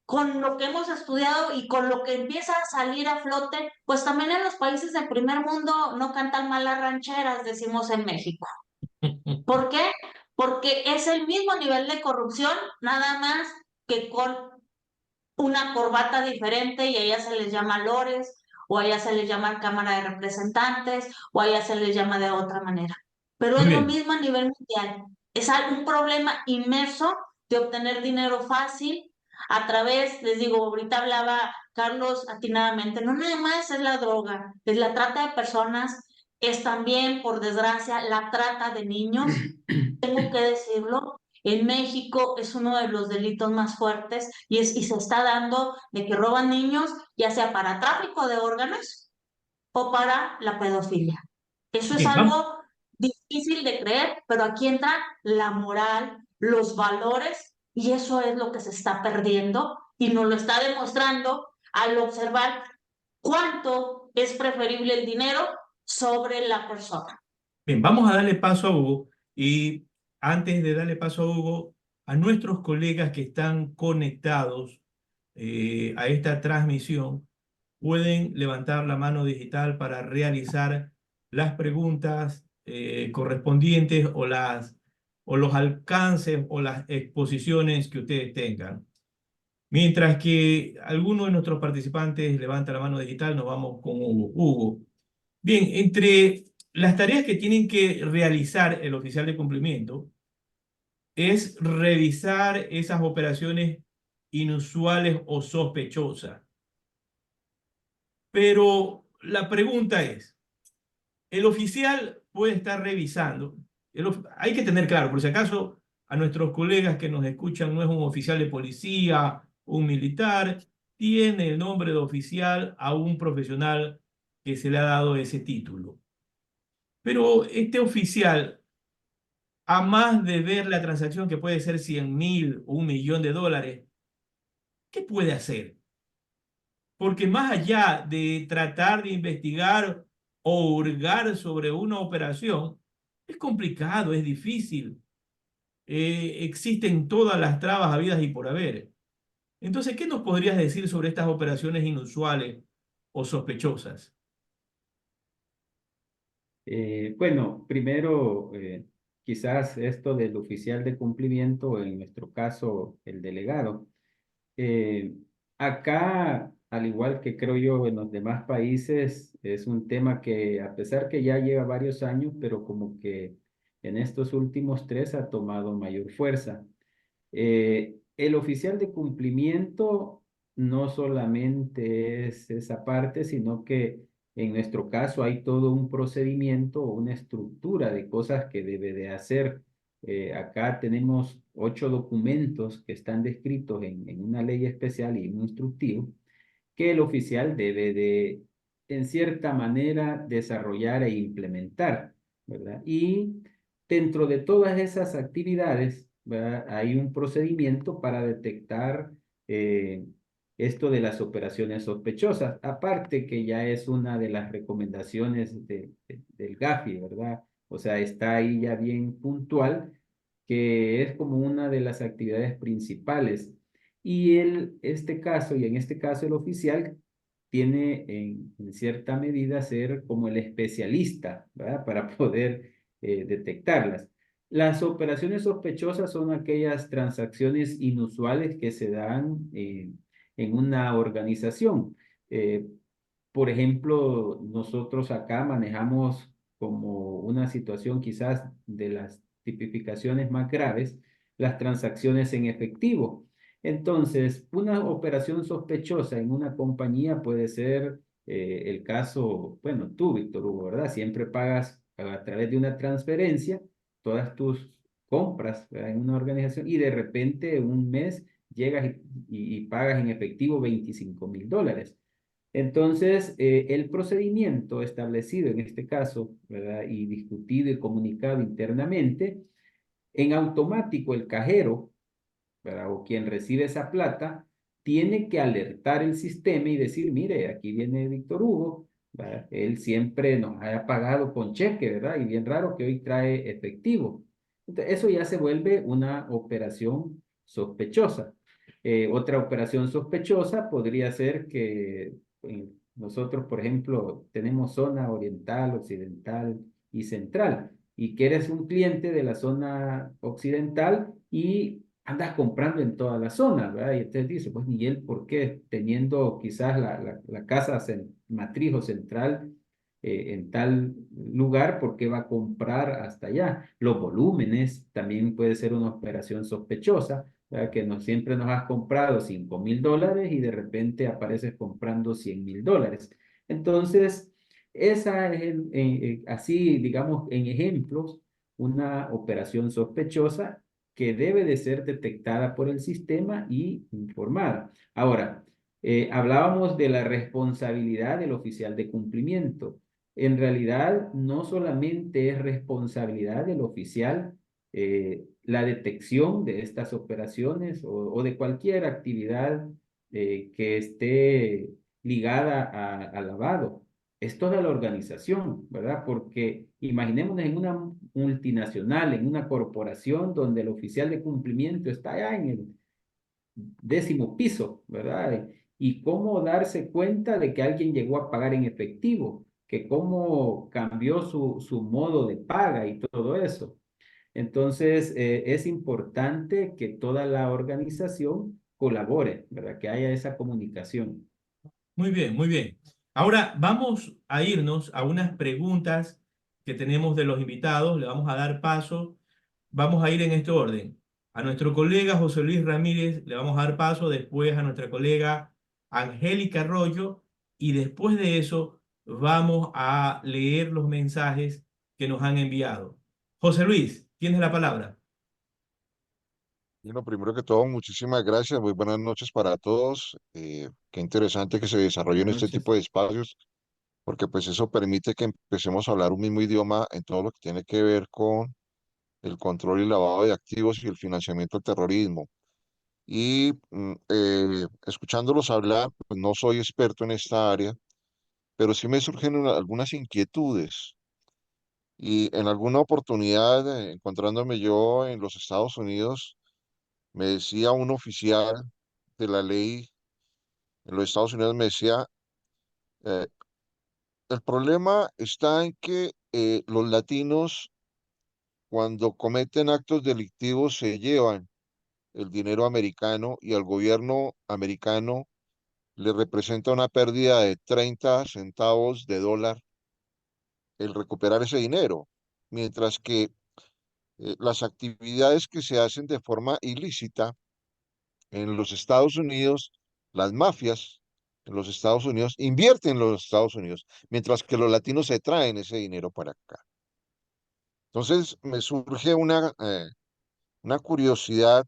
con lo que hemos estudiado y con lo que empieza a salir a flote, pues también en los países del primer mundo no cantan mal las rancheras, decimos en México. ¿Por qué? Porque es el mismo nivel de corrupción, nada más que con una corbata diferente y a ella se les llama lores, o a ella se les llama Cámara de Representantes, o a ella se les llama de otra manera. Pero Muy es lo bien. mismo a nivel mundial. Es un problema inmerso de obtener dinero fácil a través, les digo, ahorita hablaba Carlos atinadamente, no nada más es la droga, es la trata de personas, es también, por desgracia, la trata de niños, tengo que decirlo. En México es uno de los delitos más fuertes y se está dando de que roban niños, ya sea para tráfico de órganos o para la pedofilia. Eso es Bien, vamos. algo difícil de creer, pero aquí entra la moral, los valores, y eso es lo que se está perdiendo y nos lo está demostrando al observar cuánto es preferible el dinero sobre la persona. Bien, vamos a darle paso a Hugo y antes de darle paso a Hugo, a nuestros colegas que están conectados a esta transmisión, pueden levantar la mano digital para realizar las preguntas correspondientes o los alcances o las exposiciones que ustedes tengan. Mientras que alguno de nuestros participantes levanta la mano digital, nos vamos con Hugo. Hugo. Bien, entre las tareas que tienen que realizar el oficial de cumplimiento es revisar esas operaciones inusuales o sospechosas. Pero la pregunta es, el oficial puede estar revisando, hay que tener claro, por si acaso a nuestros colegas que nos escuchan no es un oficial de policía, un militar, tiene el nombre de oficial a un profesional que se le ha dado ese título. Pero este oficial, a más de ver la transacción que puede ser 100.000 o $1.000.000, ¿qué puede hacer? Porque más allá de tratar de investigar o hurgar sobre una operación, es complicado, es difícil. Existen todas las trabas habidas y por haber. Entonces, ¿qué nos podrías decir sobre estas operaciones inusuales o sospechosas? Bueno, primero, quizás esto del oficial de cumplimiento, en nuestro caso, el delegado. Eh, Acá, al igual que creo yo en los demás países, es un tema que a pesar que ya lleva varios años, pero como que en estos últimos 3 ha tomado mayor fuerza. El oficial de cumplimiento no solamente es esa parte, sino que en nuestro caso hay todo un procedimiento o una estructura de cosas que debe de hacer. Acá tenemos 8 documentos que están descritos en una ley especial y un instructivo que el oficial debe de, en cierta manera, desarrollar e implementar, ¿verdad? Y dentro de todas esas actividades, ¿verdad? Hay un procedimiento para detectar esto de las operaciones sospechosas, aparte que ya es una de las recomendaciones del GAFI, ¿verdad? O sea, está ahí ya bien puntual, que es como una de las actividades principales. Y este caso, y en este caso el oficial, tiene en cierta medida ser como el especialista, ¿verdad? Para poder detectarlas. Las operaciones sospechosas son aquellas transacciones inusuales que se dan en una organización. Eh, por ejemplo, nosotros acá manejamos como una situación quizás de las tipificaciones más graves, las transacciones en efectivo. Entonces, una operación sospechosa en una compañía puede ser el caso, bueno, tú, Víctor Hugo, ¿verdad? Siempre pagas a través de una transferencia todas tus compras, ¿verdad? En una organización y de repente un mes llegas y pagas en efectivo $25.000. Entonces, el procedimiento establecido en este caso, ¿verdad? Y discutido y comunicado internamente, en automático el cajero, ¿verdad? O quien recibe esa plata, tiene que alertar el sistema y decir, mire, aquí viene Víctor Hugo, ¿verdad? Él siempre nos haya pagado con cheque, ¿verdad? Y bien raro que hoy trae efectivo. Entonces, eso ya se vuelve una operación sospechosa. Otra operación sospechosa podría ser que nosotros, por ejemplo, tenemos zona oriental, occidental y central, y que eres un cliente de la zona occidental y andas comprando en toda la zona, ¿verdad? Y entonces dice, pues Miguel, ¿por qué teniendo quizás la casa matriz o central en tal lugar, por qué va a comprar hasta allá? Los volúmenes también puede ser una operación sospechosa, ¿verdad? Que siempre nos has comprado $5,000 y de repente apareces comprando $100,000. Entonces, esa es así, digamos, en ejemplos, una operación sospechosa que debe de ser detectada por el sistema y informada. Ahora, hablábamos de la responsabilidad del oficial de cumplimiento. En realidad, no solamente es responsabilidad del oficial la detección de estas operaciones o de cualquier actividad que esté ligada a lavado. Es toda la organización, ¿verdad? Porque imaginémonos en una multinacional, en una corporación donde el oficial de cumplimiento está allá en el 10º piso, ¿verdad? Y cómo darse cuenta de que alguien llegó a pagar en efectivo, que cómo cambió su modo de paga y todo eso. Entonces, es importante que toda la organización colabore, ¿verdad? Que haya esa comunicación. Muy bien, muy bien. Ahora vamos a irnos a unas preguntas que tenemos de los invitados. Le vamos a dar paso. Vamos a ir en este orden. A nuestro colega José Luis Ramírez le vamos a dar paso, después a nuestra colega Angélica Arroyo y después de eso vamos a leer los mensajes que nos han enviado. José Luis, tienes la palabra. Bueno, primero que todo, muchísimas gracias. Muy buenas noches para todos. Qué interesante que se desarrollen Buenas este noches. tipo de espacios, porque pues eso permite que empecemos a hablar un mismo idioma en todo lo que tiene que ver con el control y lavado de activos y el financiamiento del terrorismo. Y escuchándolos hablar, pues no soy experto en esta área, pero sí me surgen algunas inquietudes. Y en alguna oportunidad, encontrándome yo en los Estados Unidos, me decía un oficial de la ley en los Estados Unidos, me decía, eh, el problema está en que los latinos cuando cometen actos delictivos se llevan el dinero americano y al gobierno americano le representa una pérdida de 30 centavos de dólar el recuperar ese dinero, mientras que las actividades que se hacen de forma ilícita en los Estados Unidos, las mafias en los Estados Unidos invierten en los Estados Unidos, mientras que los latinos se traen ese dinero para acá. Entonces me surge una curiosidad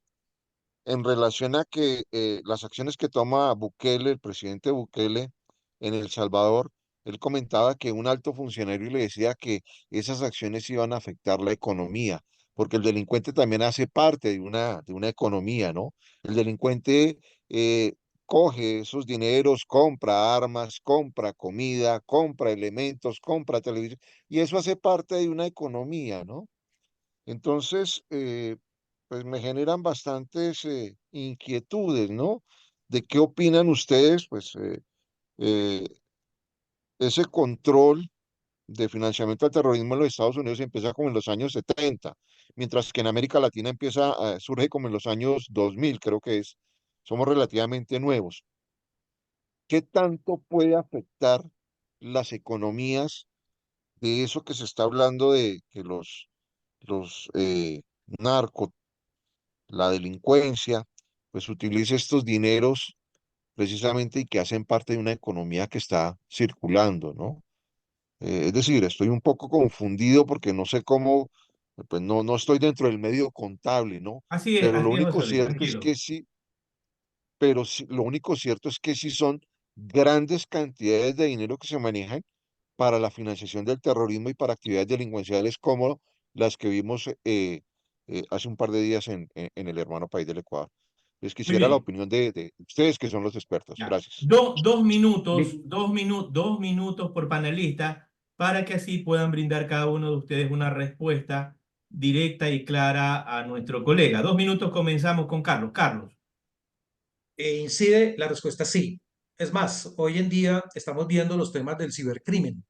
en relación a que las acciones que toma Bukele, el presidente Bukele, en El Salvador, él comentaba que un alto funcionario le decía que esas acciones iban a afectar la economía, porque el delincuente también hace parte de una economía, ¿no? El delincuente eh, coge esos dineros, compra armas, compra comida, compra elementos, compra televisión, y eso hace parte de una economía, ¿no? Entonces, pues me generan bastantes inquietudes, ¿no? ¿De qué opinan ustedes? Pues eh, ese control de financiamiento al terrorismo en los Estados Unidos empieza como en los años 70, mientras que en América Latina surge como en los años 2000, creo que es. Somos relativamente nuevos. ¿Qué tanto puede afectar las economías de eso que se está hablando de que los narcos, la delincuencia, pues utiliza estos dineros precisamente y que hacen parte de una economía que está circulando, ¿no? Es decir, estoy un poco confundido porque no sé cómo, pues no estoy dentro del medio contable, ¿no? Pero lo Así es, único José Luis, cierto es tranquilo. que sí, pero sí, lo único cierto es que sí son grandes cantidades de dinero que se manejan para la financiación del terrorismo y para actividades delincuenciales como las que vimos hace un par de días en el hermano país del Ecuador. Les Muy quisiera la bien. opinión de ustedes que son los expertos. Ya. Gracias. Dos minutos, Vic- 2 minutos por panelista para que así puedan brindar cada uno de ustedes una respuesta directa y clara a nuestro colega. 2 minutos, comenzamos con Carlos. Carlos. ¿Incide? La respuesta es sí. Es más, hoy en día estamos viendo los temas del cibercrimen.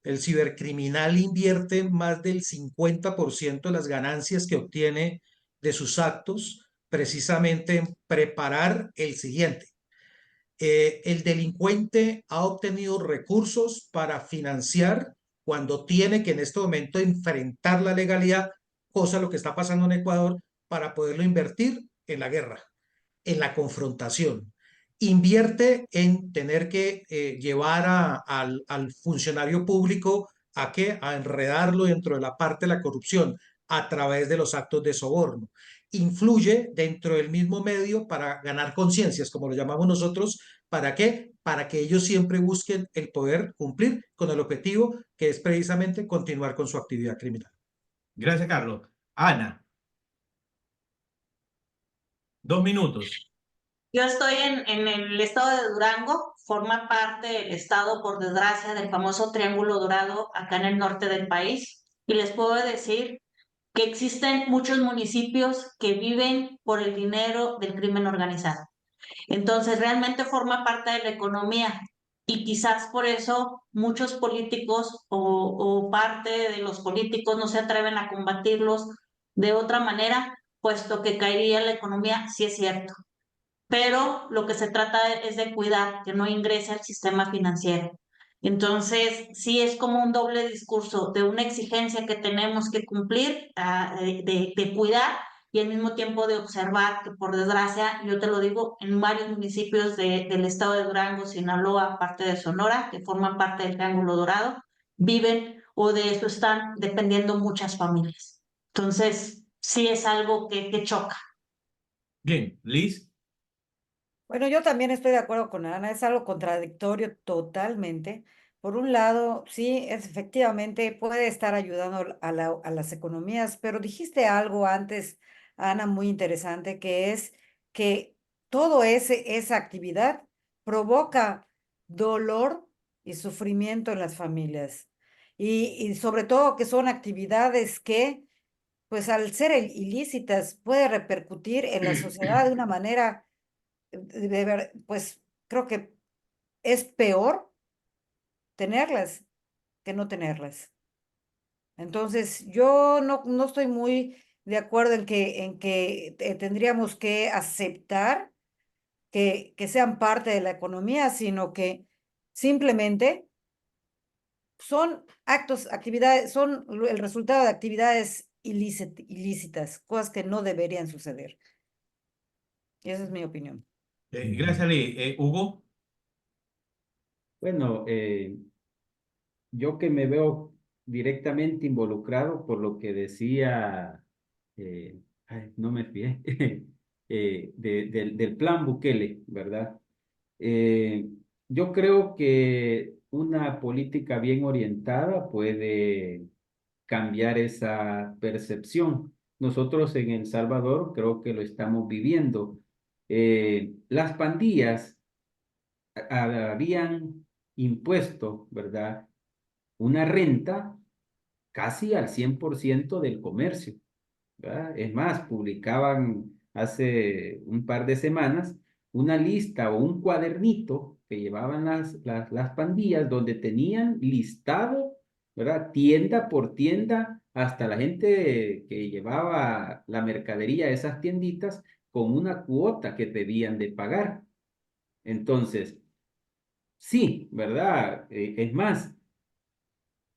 El cibercriminal invierte más del 50% de las ganancias que obtiene de sus actos precisamente en preparar el siguiente. El delincuente ha obtenido recursos para financiar cuando tiene que en este momento enfrentar la legalidad, cosa lo que está pasando en Ecuador, para poderlo invertir en la guerra, en la confrontación. Invierte en tener que llevar al funcionario público a qué, a enredarlo dentro de la parte de la corrupción a través de los actos de soborno. Influye dentro del mismo medio para ganar conciencias, como lo llamamos nosotros. ¿Para qué? Para que ellos siempre busquen el poder cumplir con el objetivo que es precisamente continuar con su actividad criminal. Gracias, Carlos. Ana, 2 minutos. Yo estoy en el estado de Durango, forma parte del estado, por desgracia, del famoso Triángulo Dorado acá en el norte del país. Y les puedo decir que existen muchos municipios que viven por el dinero del crimen organizado. Entonces, realmente forma parte de la economía y quizás por eso muchos políticos o parte de los políticos no se atreven a combatirlos de otra manera, puesto que caería la economía, sí es cierto. Pero lo que se trata es de cuidar que no ingrese al sistema financiero. Entonces, sí es como un doble discurso de una exigencia que tenemos que cumplir, de cuidar y al mismo tiempo de observar que, por desgracia, yo te lo digo, en varios municipios del estado de Durango, Sinaloa, parte de Sonora, que forman parte del Triángulo Dorado, viven o de eso están dependiendo muchas familias. Entonces, sí es algo que choca. Bien, Liz. Bueno, yo también estoy de acuerdo con Ana, es algo contradictorio totalmente. Por un lado, sí, es efectivamente puede estar ayudando a las economías, pero dijiste algo antes, Ana, muy interesante, que es que esa actividad provoca dolor y sufrimiento en las familias. Y sobre todo que son actividades que, pues al ser ilícitas, puede repercutir en la sociedad de una manera pues creo que es peor tenerlas que no tenerlas. Entonces, yo no estoy muy de acuerdo en que tendríamos que aceptar que sean parte de la economía, sino que simplemente son actividades, son el resultado de actividades ilícitas, cosas que no deberían suceder. Y esa es mi opinión. Gracias, Liz. Hugo. Bueno, yo que me veo directamente involucrado por lo que decía, no me fijé, del plan Bukele, ¿verdad? Eh, yo creo que una política bien orientada puede cambiar esa percepción. Nosotros en El Salvador creo que lo estamos viviendo. Las pandillas habían impuesto, ¿verdad? Una renta casi al 100% del comercio, ¿verdad? Es más, publicaban hace un par de semanas una lista o un cuadernito que llevaban las pandillas donde tenían listado, ¿verdad? Tienda por tienda, hasta la gente que llevaba la mercadería a esas tienditas con una cuota que debían de pagar. Entonces, sí, ¿verdad? Es más,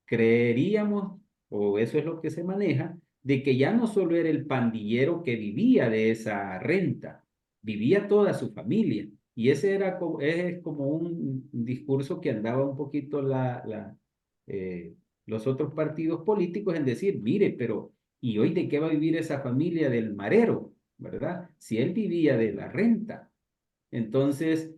creeríamos, o eso es lo que se maneja, de que ya no solo era el pandillero que vivía de esa renta, vivía toda su familia. Y ese era es como un discurso que andaba un poquito los otros partidos políticos en decir, mire, pero ¿y hoy de qué va a vivir esa familia del marero? ¿Verdad? Si él vivía de la renta. Entonces,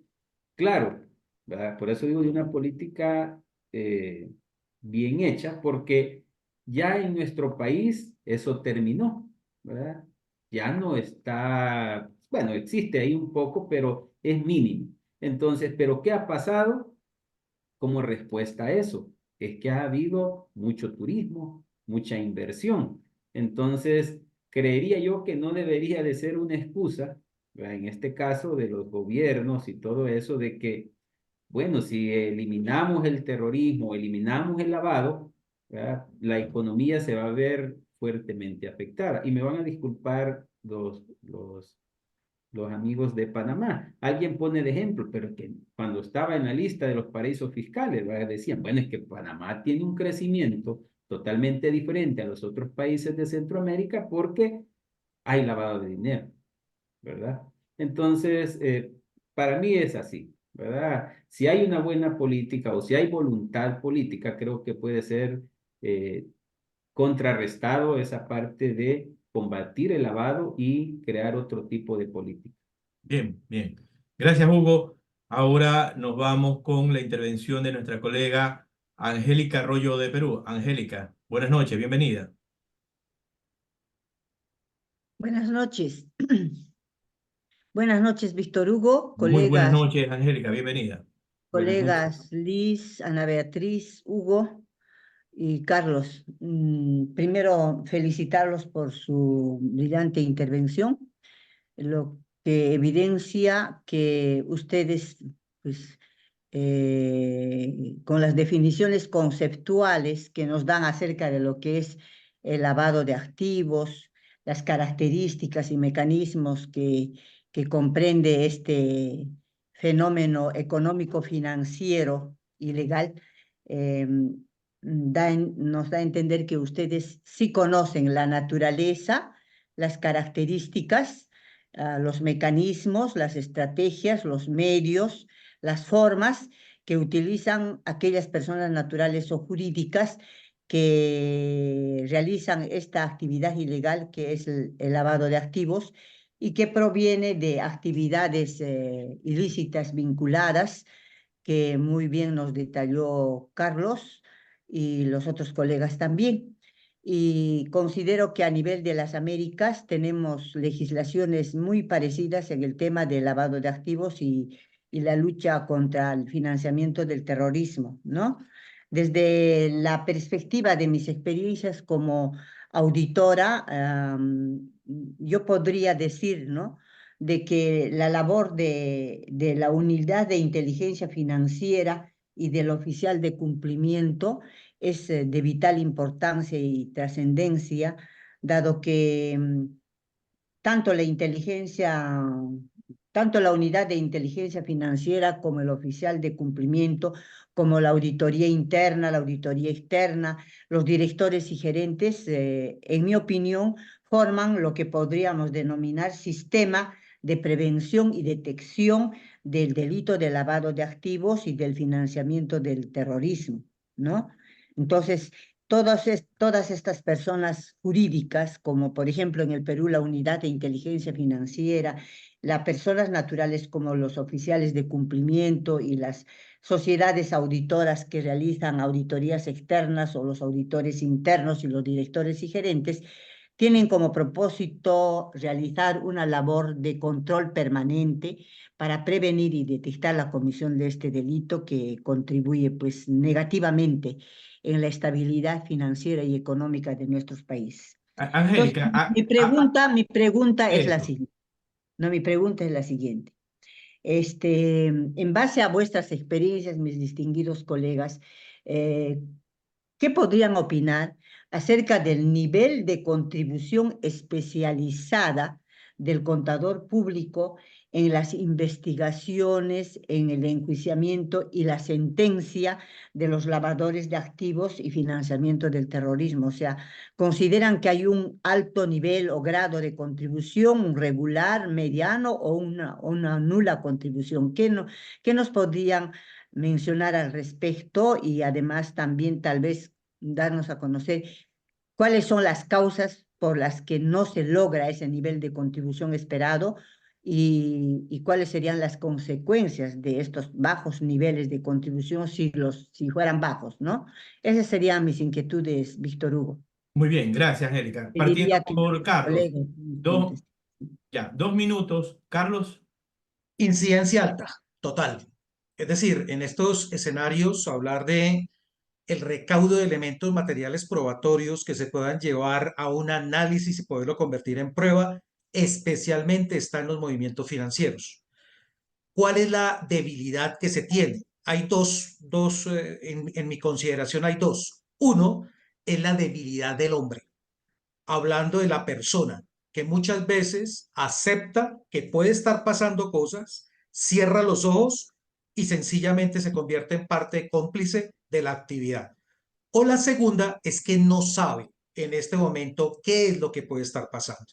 claro, ¿verdad? Por eso digo de una política bien hecha, porque ya en nuestro país eso terminó, ¿verdad? Ya no está, bueno, existe ahí un poco, pero es mínimo. Entonces, ¿pero qué ha pasado como respuesta a eso? Es que ha habido mucho turismo, mucha inversión. Entonces, creería yo que no debería de ser una excusa, ¿verdad? En este caso de los gobiernos y todo eso, de que, bueno, si eliminamos el terrorismo, eliminamos el lavado, ¿verdad? La economía se va a ver fuertemente afectada. Y me van a disculpar los amigos de Panamá. Alguien pone de ejemplo, pero que cuando estaba en la lista de los paraísos fiscales, ¿verdad? Decían, bueno, es que Panamá tiene un crecimiento totalmente diferente a los otros países de Centroamérica porque hay lavado de dinero, ¿verdad? Entonces, para mí es así, ¿verdad? Si hay una buena política o si hay voluntad política, creo que puede ser eh, contrarrestado esa parte de combatir el lavado y crear otro tipo de política. Bien, bien. Gracias, Hugo. Ahora nos vamos con la intervención de nuestra colega Angélica Arroyo de Perú. Angélica, buenas noches, bienvenida. Buenas noches. Buenas noches, Víctor Hugo, Muy buenas colegas, noches, Angélica, bienvenida. Buenas noches. colegas Liz, Ana Beatriz, Hugo y Carlos. Primero, felicitarlos por su brillante intervención, lo que evidencia que ustedes, pues, con las definiciones conceptuales que nos dan acerca de lo que es el lavado de activos, las características y mecanismos que comprende este fenómeno económico-financiero ilegal, nos da a entender que ustedes sí conocen la naturaleza, las características, los mecanismos, las estrategias, los medios, las formas que utilizan aquellas personas naturales o jurídicas que realizan esta actividad ilegal que es el lavado de activos y que proviene de actividades ilícitas vinculadas que muy bien nos detalló Carlos y los otros colegas también. Y considero que a nivel de las Américas tenemos legislaciones muy parecidas en el tema del lavado de activos y la lucha contra el financiamiento del terrorismo, ¿no? Desde la perspectiva de mis experiencias como auditora, yo podría decir, ¿no?, de que la labor de la unidad de inteligencia financiera y del oficial de cumplimiento es de vital importancia y trascendencia, dado que tanto la inteligencia, tanto la unidad de inteligencia financiera como el oficial de cumplimiento, como la auditoría interna, la auditoría externa, los directores y gerentes, en mi opinión, forman lo que podríamos denominar sistema de prevención y detección del delito de lavado de activos y del financiamiento del terrorismo, ¿no? Entonces, todas estas personas jurídicas, como por ejemplo en el Perú la Unidad de Inteligencia Financiera, las personas naturales como los oficiales de cumplimiento y las sociedades auditoras que realizan auditorías externas o los auditores internos y los directores y gerentes, tienen como propósito realizar una labor de control permanente para prevenir y detectar la comisión de este delito que contribuye pues negativamente en la estabilidad financiera y económica de nuestros países. Entonces, Angélica, mi pregunta es la eso. siguiente. No, mi pregunta es la siguiente. En base a vuestras experiencias, mis distinguidos colegas, ¿qué podrían opinar acerca del nivel de contribución especializada del contador público en las investigaciones, en el enjuiciamiento y la sentencia de los lavadores de activos y financiamiento del terrorismo? O sea, ¿consideran que hay un alto nivel o grado de contribución, un regular, mediano o una nula contribución? ¿Qué nos podrían mencionar al respecto y además también tal vez darnos a conocer cuáles son las causas por las que no se logra ese nivel de contribución esperado y cuáles serían las consecuencias de estos bajos niveles de contribución si fueran bajos, ¿no? Esas serían mis inquietudes, Víctor Hugo. Muy bien, gracias, Angélica. Partiendo Pediría que por mis Carlos. colegas me Dos, contesten. 2 minutos. Carlos. Incidencia alta, total. Es decir, en estos escenarios, hablar de el recaudo de elementos materiales probatorios que se puedan llevar a un análisis y poderlo convertir en prueba especialmente está en los movimientos financieros. ¿Cuál es la debilidad que se tiene? Hay en mi consideración hay dos. Uno es la debilidad del hombre, hablando de la persona, que muchas veces acepta que puede estar pasando cosas, cierra los ojos y sencillamente se convierte en parte cómplice de la actividad. O la segunda es que no sabe en este momento qué es lo que puede estar pasando.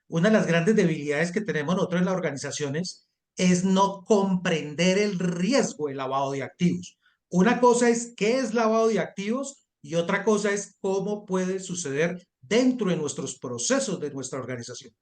Una de las grandes debilidades que tenemos nosotros en las organizaciones es no comprender el riesgo de lavado de activos. Una cosa es qué es lavado de activos y otra cosa es cómo puede suceder dentro de nuestros procesos de nuestra organización.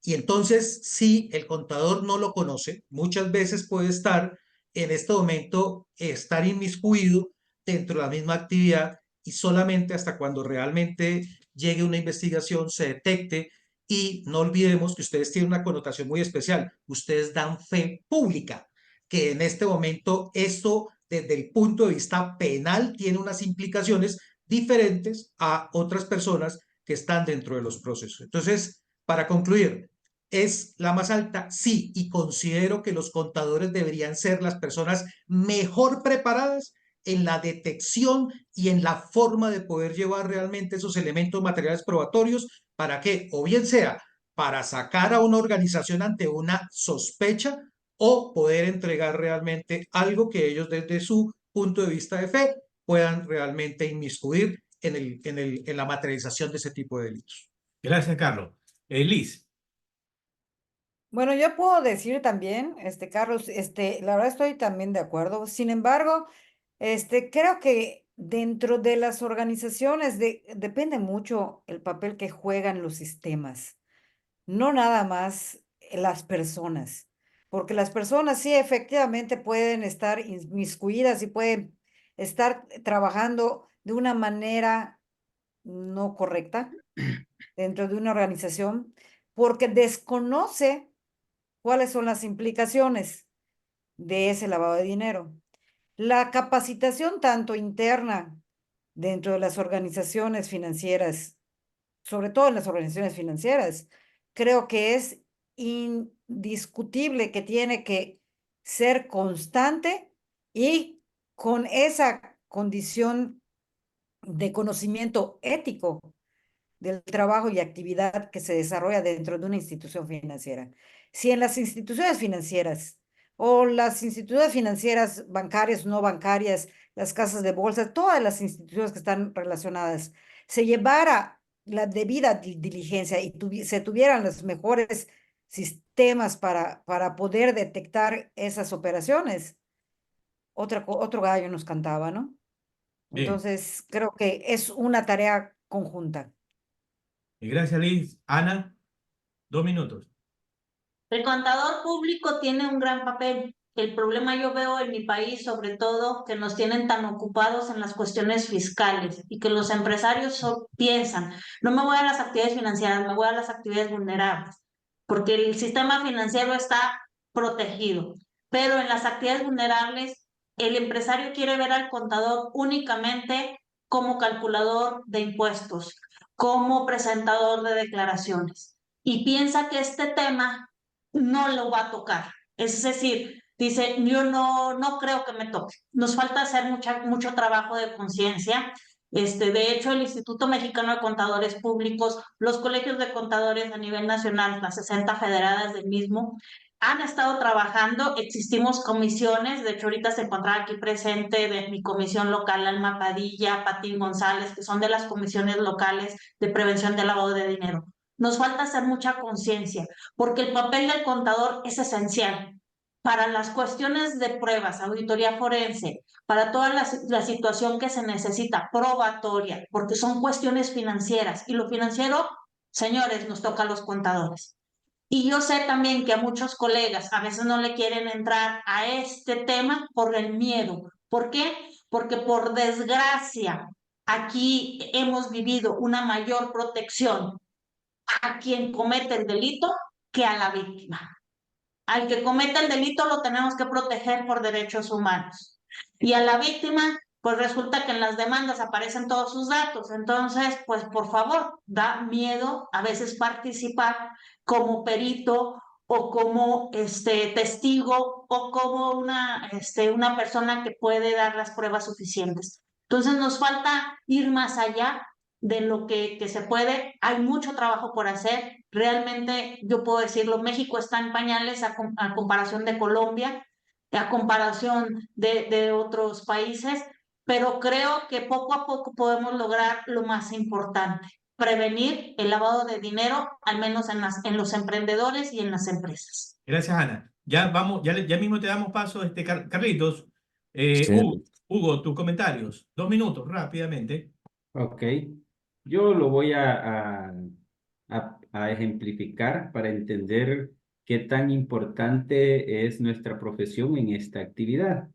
Y entonces, si el contador no lo conoce, muchas veces puede estar en este momento, estar inmiscuido dentro de la misma actividad y solamente hasta cuando realmente llegue una investigación, se detecte. Y no olvidemos que ustedes tienen una connotación muy especial. Ustedes dan fe pública, que en este momento esto, desde el punto de vista penal, tiene unas implicaciones diferentes a otras personas que están dentro de los procesos. Entonces, para concluir, ¿es la más alta? Sí, y considero que los contadores deberían ser las personas mejor preparadas en la detección y en la forma de poder llevar realmente esos elementos materiales probatorios para que, o bien sea, para sacar a una organización ante una sospecha o poder entregar realmente algo que ellos desde su punto de vista de fe puedan realmente inmiscuir en la materialización de ese tipo de delitos. Gracias, Carlos. Liz. Bueno, yo puedo decir también, Carlos, la verdad estoy también de acuerdo. Sin embargo, creo que dentro de las organizaciones depende mucho el papel que juegan los sistemas, no nada más las personas, porque las personas sí efectivamente pueden estar inmiscuidas y pueden estar trabajando de una manera no correcta dentro de una organización, porque desconoce cuáles son las implicaciones de ese lavado de dinero. La capacitación tanto interna dentro de las organizaciones financieras, sobre todo en las organizaciones financieras, creo que es indiscutible que tiene que ser constante y con esa condición de conocimiento ético del trabajo y actividad que se desarrolla dentro de una institución financiera. Si en las instituciones financieras o las instituciones financieras bancarias, no bancarias, las casas de bolsa, todas las instituciones que están relacionadas, se llevara la debida diligencia y se tuvieran los mejores sistemas para poder detectar esas operaciones, otro gallo nos cantaba, ¿no? Bien. Entonces, creo que es una tarea conjunta. Gracias, Liz. Ana, 2 minutos. El contador público tiene un gran papel. El problema yo veo en mi país, sobre todo, que nos tienen tan ocupados en las cuestiones fiscales y que los empresarios piensan, no me voy a las actividades financieras, me voy a las actividades vulnerables, porque el sistema financiero está protegido. Pero en las actividades vulnerables, el empresario quiere ver al contador únicamente como calculador de impuestos, como presentador de declaraciones. Y piensa que este tema no lo va a tocar. Es decir, dice, yo no creo que me toque. Nos falta hacer mucho trabajo de conciencia. De hecho, el Instituto Mexicano de Contadores Públicos, los colegios de contadores a nivel nacional, las 60 federadas del mismo, han estado trabajando. Existimos comisiones, de hecho ahorita se encontraba aquí presente de mi comisión local, Alma Padilla, Patín González, que son de las comisiones locales de prevención del lavado de dinero. Nos falta hacer mucha conciencia, porque el papel del contador es esencial para las cuestiones de pruebas, auditoría forense, para toda la situación que se necesita, probatoria, porque son cuestiones financieras. Y lo financiero, señores, nos toca a los contadores. Y yo sé también que a muchos colegas a veces no le quieren entrar a este tema por el miedo. ¿Por qué? Porque por desgracia aquí hemos vivido una mayor protección a quien comete el delito que a la víctima. Al que comete el delito lo tenemos que proteger por derechos humanos. Y a la víctima, pues resulta que en las demandas aparecen todos sus datos. Entonces, pues por favor, da miedo a veces participar como perito o como testigo o como una persona que puede dar las pruebas suficientes. Entonces nos falta ir más allá de lo que se puede. Hay mucho trabajo por hacer. Realmente yo puedo decirlo, México está en pañales a comparación de Colombia, a comparación de otros países, pero creo que poco a poco podemos lograr lo más importante: prevenir el lavado de dinero, al menos en los emprendedores y en las empresas. Gracias, Ana. Ya vamos, ya mismo te damos paso, Carlitos. Sí, Hugo, tus comentarios. 2 minutos, rápidamente. Ok, yo lo voy a ejemplificar para entender qué tan importante es nuestra profesión en esta actividad.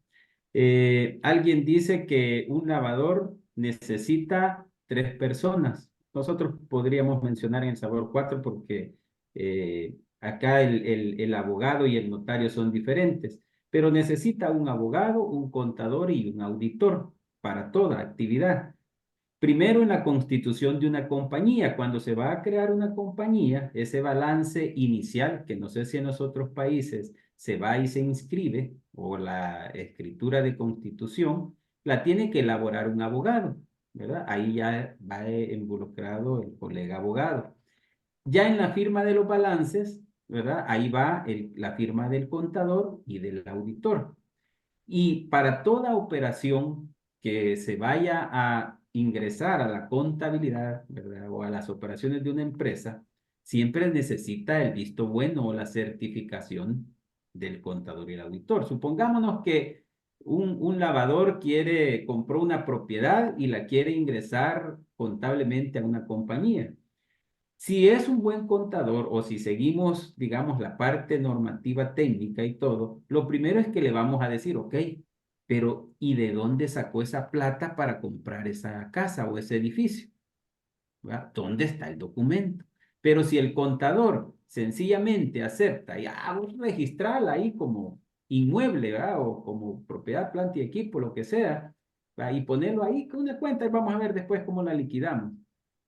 Alguien dice que un lavador necesita 3 personas. Nosotros podríamos mencionar en El Salvador 4 porque acá el abogado y el notario son diferentes, pero necesita un abogado, un contador y un auditor para toda actividad. Primero, en la constitución de una compañía, cuando se va a crear una compañía, ese balance inicial, que no sé si en los otros países se va y se inscribe, o la escritura de constitución, la tiene que elaborar un abogado, ¿verdad? Ahí ya va involucrado el colega abogado. Ya en la firma de los balances, ¿verdad? Ahí va la firma del contador y del auditor. Y para toda operación que se vaya a ingresar a la contabilidad, ¿verdad? O a las operaciones de una empresa, siempre necesita el visto bueno o la certificación del contador y el auditor. Supongámonos que un lavador compró una propiedad y la quiere ingresar contablemente a una compañía. Si es un buen contador o si seguimos, digamos, la parte normativa técnica y todo, lo primero es que le vamos a decir, ok, pero ¿y de dónde sacó esa plata para comprar esa casa o ese edificio? ¿Verdad? ¿Dónde está el documento? Pero si el contador sencillamente acepta y vos registrarla ahí como inmueble, ¿verdad? O como propiedad, planta y equipo, lo que sea, ¿verdad? Y ponerlo ahí con una cuenta y vamos a ver después cómo la liquidamos.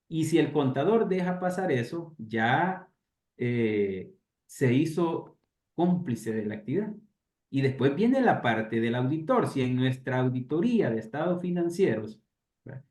Y si el contador deja pasar eso, ya se hizo cómplice de la actividad. Y después viene la parte del auditor. Si en nuestra auditoría de estados financieros, ¿verdad?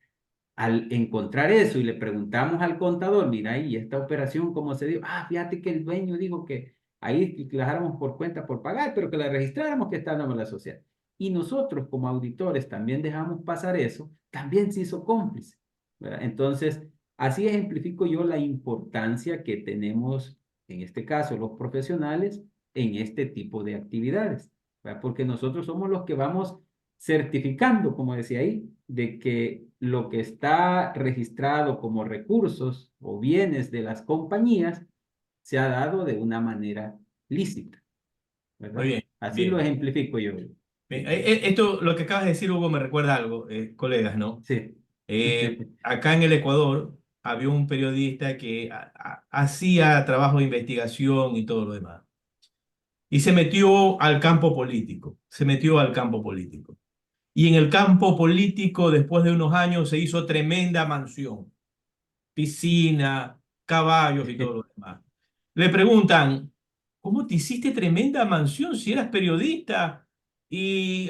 Al encontrar eso y le preguntamos al contador, mira, ¿y esta operación cómo se dio? Ah, fíjate que el dueño dijo que ahí la dejáramos por cuenta por pagar, pero que la registráramos que está en la sociedad. Y nosotros como auditores también dejamos pasar eso, también se hizo cómplice, ¿verdad? Entonces, así ejemplifico yo la importancia que tenemos, en este caso, los profesionales, en este tipo de actividades, ¿verdad? Porque nosotros somos los que vamos certificando, como decía ahí, de que lo que está registrado como recursos o bienes de las compañías se ha dado de una manera lícita, ¿verdad? Muy bien. Así Bien. lo ejemplifico yo. Esto, lo que acabas de decir, Hugo, me recuerda algo, colegas, ¿no? Sí. Acá en el Ecuador había un periodista que hacía trabajo de investigación y todo lo demás. Y se metió al campo político, se metió al campo político. Y en el campo político, después de unos años, se hizo tremenda mansión, piscina, caballos y todo lo demás. Le preguntan, ¿cómo te hiciste tremenda mansión si eras periodista y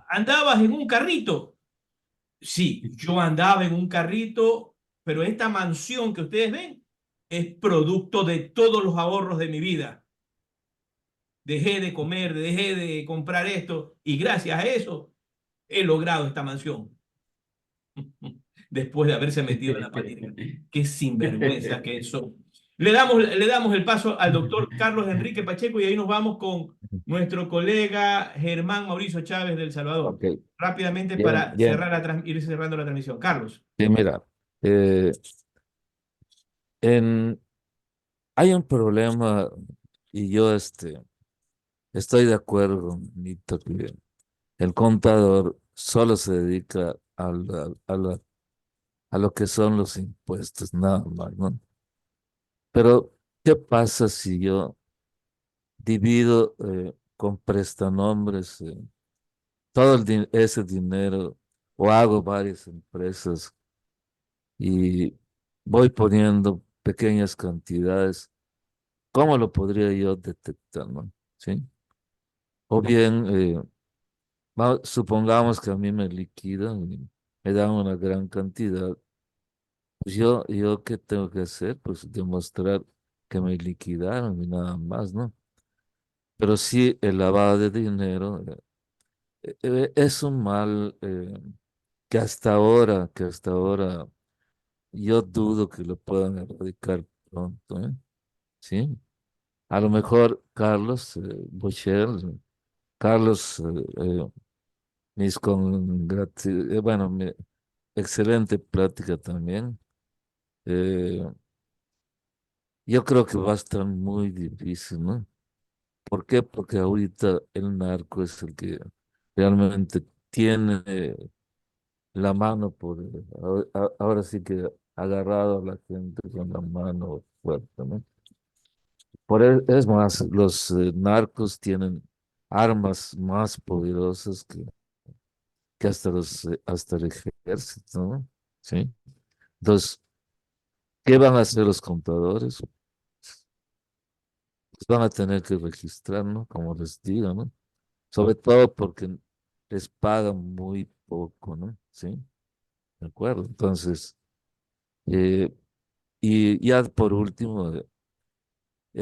andabas en un carrito? Sí, yo andaba en un carrito, pero esta mansión que ustedes ven es producto de todos los ahorros de mi vida. Dejé de comer, dejé de comprar esto y gracias a eso he logrado esta mansión. Después de haberse metido en la política. Qué sinvergüenza que son. Le damos el paso al doctor Carlos Enrique Pacheco y ahí nos vamos con nuestro colega Germán Mauricio Chávez del Salvador. ok, Rápidamente bien, para bien. ir cerrando la transmisión. Carlos. Sí, mira, eh, en, hay un problema y yo estoy de acuerdo, Nito, que el contador solo se dedica a lo que son los impuestos, nada más, ¿no? Pero, ¿qué pasa si yo divido con prestanombres todo ese dinero o hago varias empresas y voy poniendo pequeñas cantidades ¿cómo lo podría yo detectar, no? ¿Sí? O bien, supongamos que a mí me liquidan y me dan una gran cantidad. Pues yo, ¿qué tengo que hacer? Pues demostrar que me liquidaron y nada más, ¿no? Pero sí, el lavado de dinero es un mal que hasta ahora yo dudo que lo puedan erradicar pronto, ¿eh? Sí. A lo mejor Carlos Bochel, Carlos, bueno, excelente plática también. Eh, yo creo que va a estar muy difícil, ¿no? ¿Por qué? Porque ahorita el narco es el que realmente tiene la mano ahora sí que agarrado a la gente con la mano fuerte, ¿no? Es más, los narcos tienen armas más poderosas que hasta el ejército, ¿no? ¿Sí? Entonces, ¿qué van a hacer los contadores? Pues van a tener que registrar, ¿no? Como les digo, ¿no? Sobre todo porque les pagan muy poco, ¿no? ¿Sí? ¿De acuerdo? Entonces, eh, y ya por último,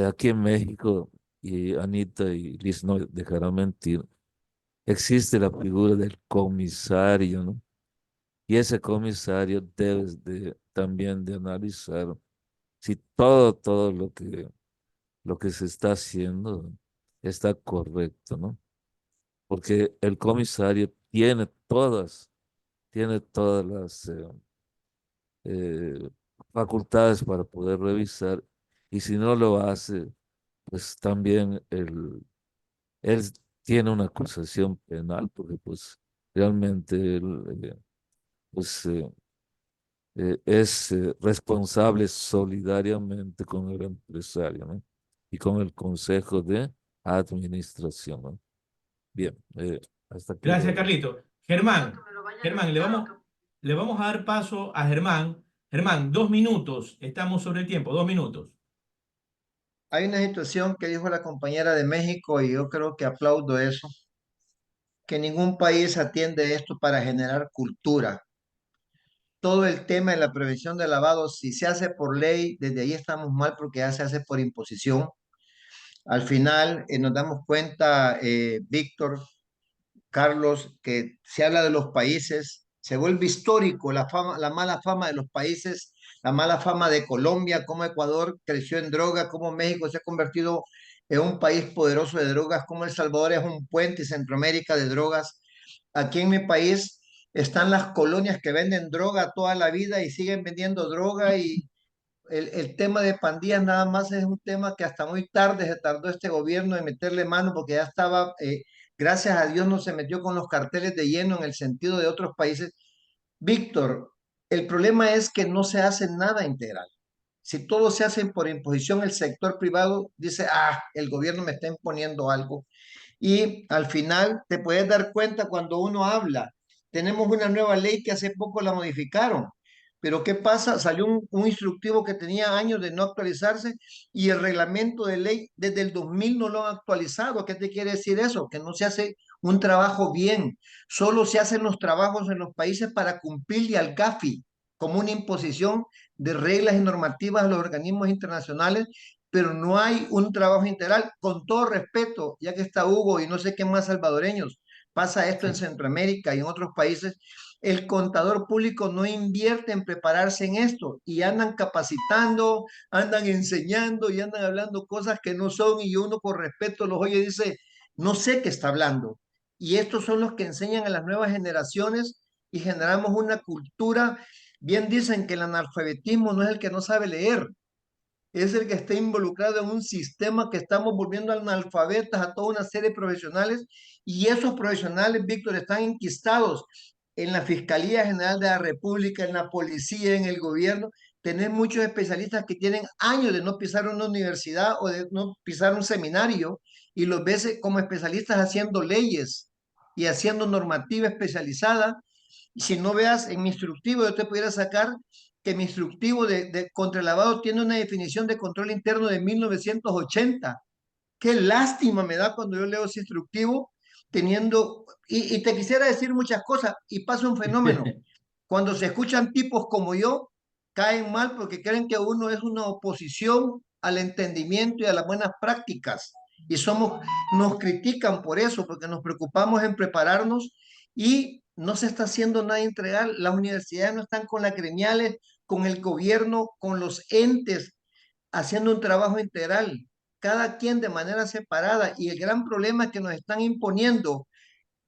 aquí en México, y Anita y Liz no dejarán mentir, existe la figura del comisario, ¿no? Y ese comisario debe también de analizar si todo lo que se está haciendo está correcto, ¿no? Porque el comisario tiene todas las facultades para poder revisar, y si no lo hace, pues también él tiene una acusación penal, porque pues realmente él pues, es responsable solidariamente con el empresario, ¿no? Y con el consejo de administración, ¿no? Bien, hasta aquí lo Gracias, dejo. Carlito. Germán, le vamos a dar paso a Germán. Germán, 2 minutos. Estamos sobre el tiempo, 2 minutos. Hay una situación que dijo la compañera de México y yo creo que aplaudo eso, que ningún país atiende esto para generar cultura. Todo el tema de la prevención de lavado, si se hace por ley, desde ahí estamos mal porque ya se hace por imposición. Al final nos damos cuenta, Víctor, Carlos, que se habla de los países, se vuelve histórico la fama, la mala fama de los países, la mala fama de Colombia, cómo Ecuador creció en droga, cómo México se ha convertido en un país poderoso de drogas, cómo El Salvador es un puente Centroamérica de drogas. Aquí en mi país están las colonias que venden droga toda la vida y siguen vendiendo droga y el tema de pandillas nada más es un tema que hasta muy tarde se tardó este gobierno en meterle mano porque ya estaba, gracias a Dios no se metió con los carteles de lleno en el sentido de otros países. Víctor, el problema es que no se hace nada integral. Si todo se hace por imposición, el sector privado dice, el gobierno me está imponiendo algo. Y al final te puedes dar cuenta cuando uno habla. Tenemos una nueva ley que hace poco la modificaron. Pero ¿qué pasa? Salió un instructivo que tenía años de no actualizarse y el reglamento de ley desde el 2000 no lo han actualizado. ¿Qué te quiere decir eso? Que no se hace un trabajo bien. Solo se hacen los trabajos en los países para cumplirle al GAFI como una imposición de reglas y normativas a los organismos internacionales, pero no hay un trabajo integral. Con todo respeto, ya que está Hugo y no sé qué más salvadoreños, pasa esto en Centroamérica y en otros países, el contador público no invierte en prepararse en esto y andan capacitando, andan enseñando y andan hablando cosas que no son y uno con respeto los oye y dice, no sé qué está hablando. Y estos son los que enseñan a las nuevas generaciones y generamos una cultura. Bien dicen que el analfabetismo no es el que no sabe leer, es el que está involucrado en un sistema que estamos volviendo analfabetas a toda una serie de profesionales y esos profesionales, Víctor, están enquistados en la Fiscalía General de la República, en la policía, en el gobierno. Tener muchos especialistas que tienen años de no pisar una universidad o de no pisar un seminario y los ves como especialistas haciendo leyes y haciendo normativa especializada. Y si no veas en mi instructivo, yo te pudiera sacar que mi instructivo de contralavado tiene una definición de control interno de 1980. Qué lástima me da cuando yo leo ese instructivo teniendo, y te quisiera decir muchas cosas, y pasa un fenómeno. Cuando se escuchan tipos como yo, caen mal porque creen que uno es una oposición al entendimiento y a las buenas prácticas. Y nos critican por eso, porque nos preocupamos en prepararnos y no se está haciendo nada integral. Las universidades no están con las gremiales, con el gobierno, con los entes, haciendo un trabajo integral, cada quien de manera separada. Y el gran problema es que nos están imponiendo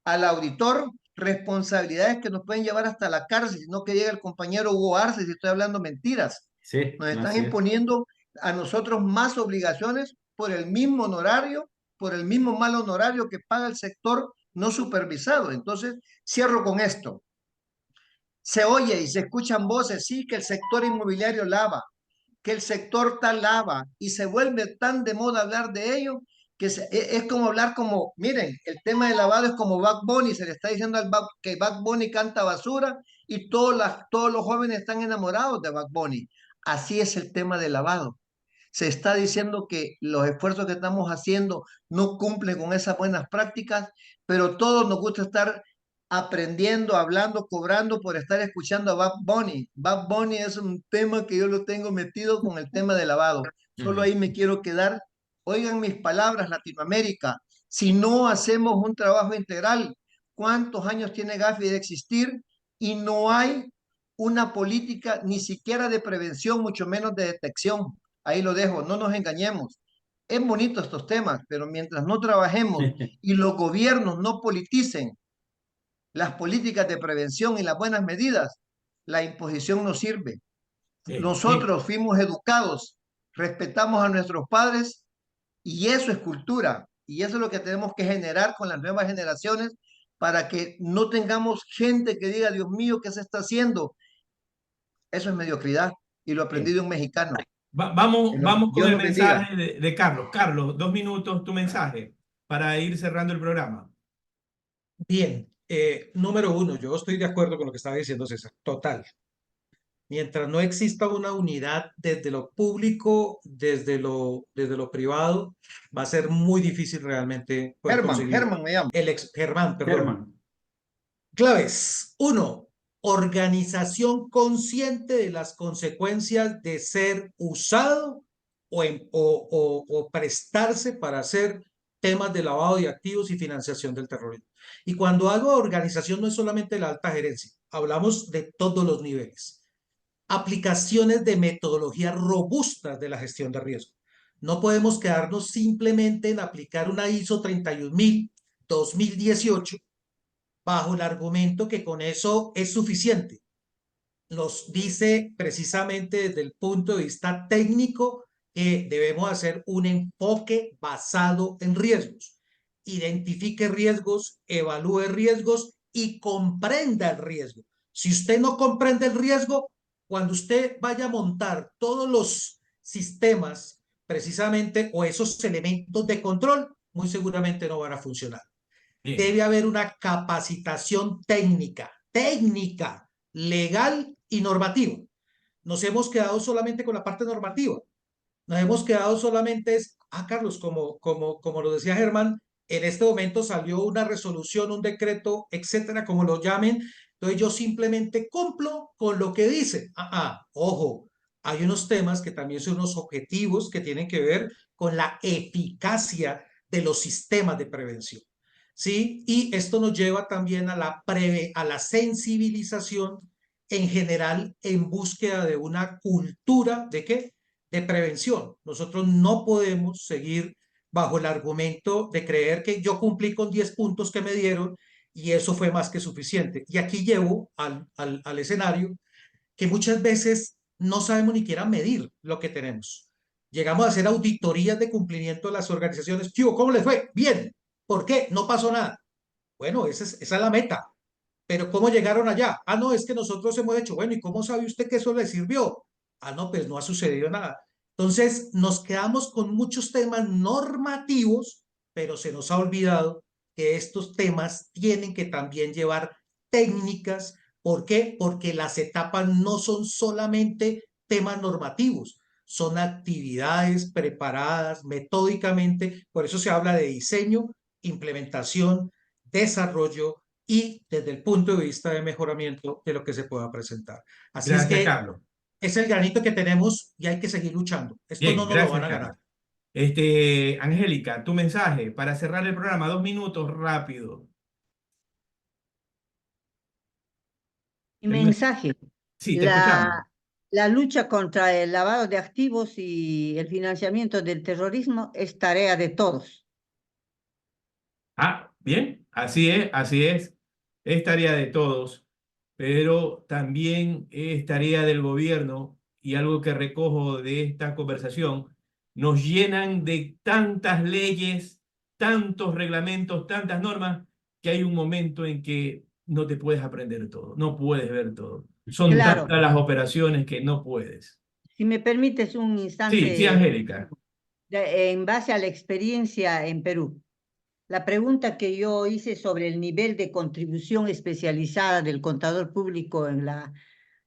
al auditor responsabilidades que nos pueden llevar hasta la cárcel, sino que llega el compañero Hugo Arce, si estoy hablando mentiras. Sí, Nos están así es. imponiendo a nosotros más obligaciones por el mismo honorario, por el mismo mal honorario que paga el sector no supervisado. Entonces, cierro con esto. Se oye y se escuchan voces, sí, que el sector inmobiliario lava, que el sector tal lava, y se vuelve tan de moda hablar de ello que es como hablar como, miren, el tema del lavado es como Bad Bunny, se le está diciendo que Bad Bunny canta basura y todos los jóvenes están enamorados de Bad Bunny. Así es el tema del lavado. Se está diciendo que los esfuerzos que estamos haciendo no cumplen con esas buenas prácticas, pero todos nos gusta estar aprendiendo, hablando, cobrando por estar escuchando a Bad Bunny. Bad Bunny es un tema que yo lo tengo metido con el tema de lavado. Solo ahí me quiero quedar. Oigan mis palabras, Latinoamérica. Si no hacemos un trabajo integral, ¿cuántos años tiene Gafi de existir? Y no hay una política ni siquiera de prevención, mucho menos de detección. Ahí lo dejo, no nos engañemos. Es bonito estos temas, pero mientras no trabajemos y los gobiernos no politicen las políticas de prevención y las buenas medidas, la imposición no sirve. Nosotros fuimos educados, respetamos a nuestros padres y eso es cultura. Y eso es lo que tenemos que generar con las nuevas generaciones para que no tengamos gente que diga, Dios mío, ¿qué se está haciendo? Eso es mediocridad y lo aprendí de un mexicano. Vamos con Dios el nos bendiga. mensaje de Carlos. Carlos, 2 minutos tu mensaje para ir cerrando el programa. Bien, número uno, yo estoy de acuerdo con lo que estaba diciendo César, total. Mientras no exista una unidad desde lo público, desde lo privado, va a ser muy difícil realmente poder conseguir Germán me llama. Germán, perdón. Germán. Claves. Uno, organización consciente de las consecuencias de ser usado o prestarse para hacer temas de lavado de activos y financiación del terrorismo. Y cuando hago organización no es solamente la alta gerencia, hablamos de todos los niveles. Aplicaciones de metodologías robustas de la gestión de riesgo. No podemos quedarnos simplemente en aplicar una ISO 31000 2018 bajo el argumento que con eso es suficiente. Nos dice precisamente desde el punto de vista técnico que debemos hacer un enfoque basado en riesgos. Identifique riesgos, evalúe riesgos y comprenda el riesgo. Si usted no comprende el riesgo, cuando usted vaya a montar todos los sistemas precisamente o esos elementos de control, muy seguramente no van a funcionar. Bien. Debe haber una capacitación técnica, legal y normativa. Nos hemos quedado solamente con la parte normativa. Nos hemos quedado solamente, Carlos, como lo decía Germán, en este momento salió una resolución, un decreto, etcétera, como lo llamen. Entonces yo simplemente cumplo con lo que dice. Ojo, hay unos temas que también son unos objetivos que tienen que ver con la eficacia de los sistemas de prevención. ¿Sí? Y esto nos lleva también a la sensibilización en general en búsqueda de una cultura ¿de qué? De prevención. Nosotros no podemos seguir bajo el argumento de creer que yo cumplí con 10 puntos que me dieron y eso fue más que suficiente. Y aquí llevo al escenario que muchas veces no sabemos ni siquiera medir lo que tenemos. Llegamos a hacer auditorías de cumplimiento de las organizaciones. ¿Cómo les fue? Bien. ¿Por qué? No pasó nada. Bueno, esa es la meta. Pero ¿cómo llegaron allá? No, es que nosotros hemos hecho. Bueno, ¿y cómo sabe usted que eso le sirvió? No, pues no ha sucedido nada. Entonces, nos quedamos con muchos temas normativos, pero se nos ha olvidado que estos temas tienen que también llevar técnicas, ¿Por qué? Porque las etapas no son solamente temas normativos, son actividades preparadas metódicamente, por eso se habla de diseño, implementación, desarrollo y desde el punto de vista de mejoramiento de lo que se pueda presentar. Así es Gracias, que Carlos. es el granito que tenemos y hay que seguir luchando. Esto no Bien, nos lo gracias, van a ganar. Carlos. Angélica, tu mensaje para cerrar el programa, 2 minutos, rápido. Mi El mensaje, Sí, te escuchamos. la lucha contra el lavado de activos y el financiamiento del terrorismo es tarea de todos. Ah, bien, así es, así es. Es tarea de todos, pero también es tarea del gobierno y algo que recojo de esta conversación, nos llenan de tantas leyes, tantos reglamentos, tantas normas, que hay un momento en que no te puedes aprender todo, no puedes ver todo. Son Claro, tantas las operaciones que no puedes. si me permites un Sí, sí, instante, Angélica. en base a la experiencia en Perú. La pregunta que yo hice sobre el nivel de contribución especializada del contador público en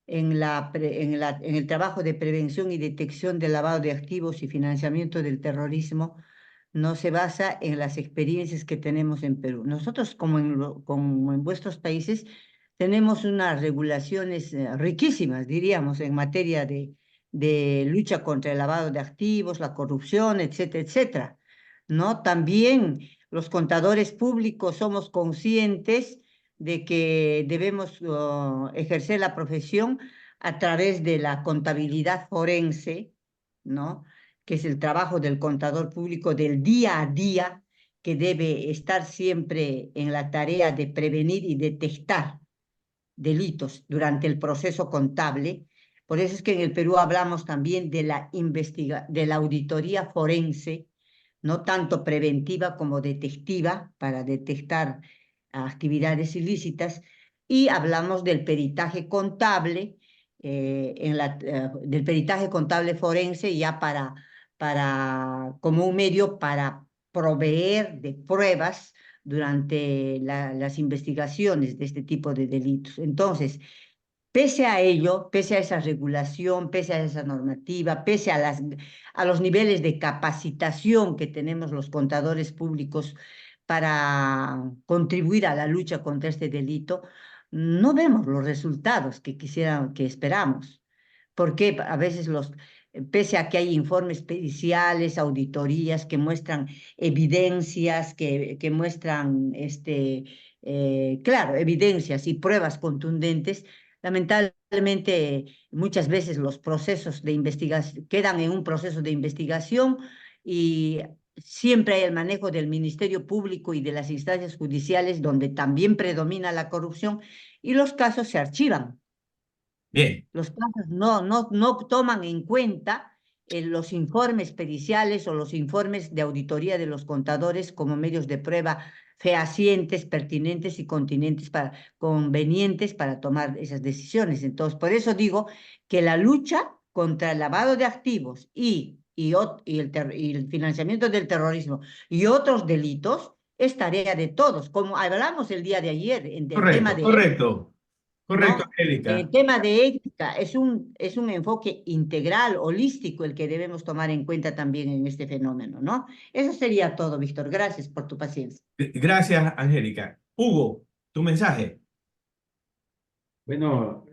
el trabajo de prevención y detección del lavado de activos y financiamiento del terrorismo no se basa en las experiencias que tenemos en Perú. Nosotros, como en vuestros países, tenemos unas regulaciones riquísimas, diríamos, en materia de lucha contra el lavado de activos, la corrupción, etcétera, etcétera. ¿No? También los contadores públicos somos conscientes de que debemos ejercer la profesión a través de la contabilidad forense, ¿no? Que es el trabajo del contador público del día a día, que debe estar siempre en la tarea de prevenir y detectar delitos durante el proceso contable. Por eso es que en el Perú hablamos también de de la auditoría forense, no tanto preventiva como detectiva, para detectar actividades ilícitas, y hablamos del peritaje contable, del peritaje contable forense ya como un medio para proveer de pruebas durante las investigaciones de este tipo de delitos. Entonces, pese a ello, pese a esa regulación, pese a esa normativa, pese a los niveles de capacitación que tenemos los contadores públicos para contribuir a la lucha contra este delito, no vemos los resultados que esperamos. Porque a veces pese a que hay informes periciales, auditorías que muestran evidencias, que muestran, claro, evidencias y pruebas contundentes, lamentablemente muchas veces los procesos de investigación quedan en un proceso de investigación y siempre hay el manejo del Ministerio Público y de las instancias judiciales donde también predomina la corrupción y los casos se archivan. Bien. Los casos no toman en cuenta los informes periciales o los informes de auditoría de los contadores como medios de prueba fehacientes, pertinentes y convenientes para tomar esas decisiones. Entonces, por eso digo que la lucha contra el lavado de activos y el financiamiento del terrorismo y otros delitos es tarea de todos, como hablamos el día de ayer en el tema Correcto, de correcto. Correcto, ¿no? Angélica. El tema de ética es un enfoque integral, holístico, el que debemos tomar en cuenta también en este fenómeno, ¿no? Eso sería todo, Víctor. Gracias por tu paciencia. Gracias, Angélica. Hugo, tu mensaje. Bueno,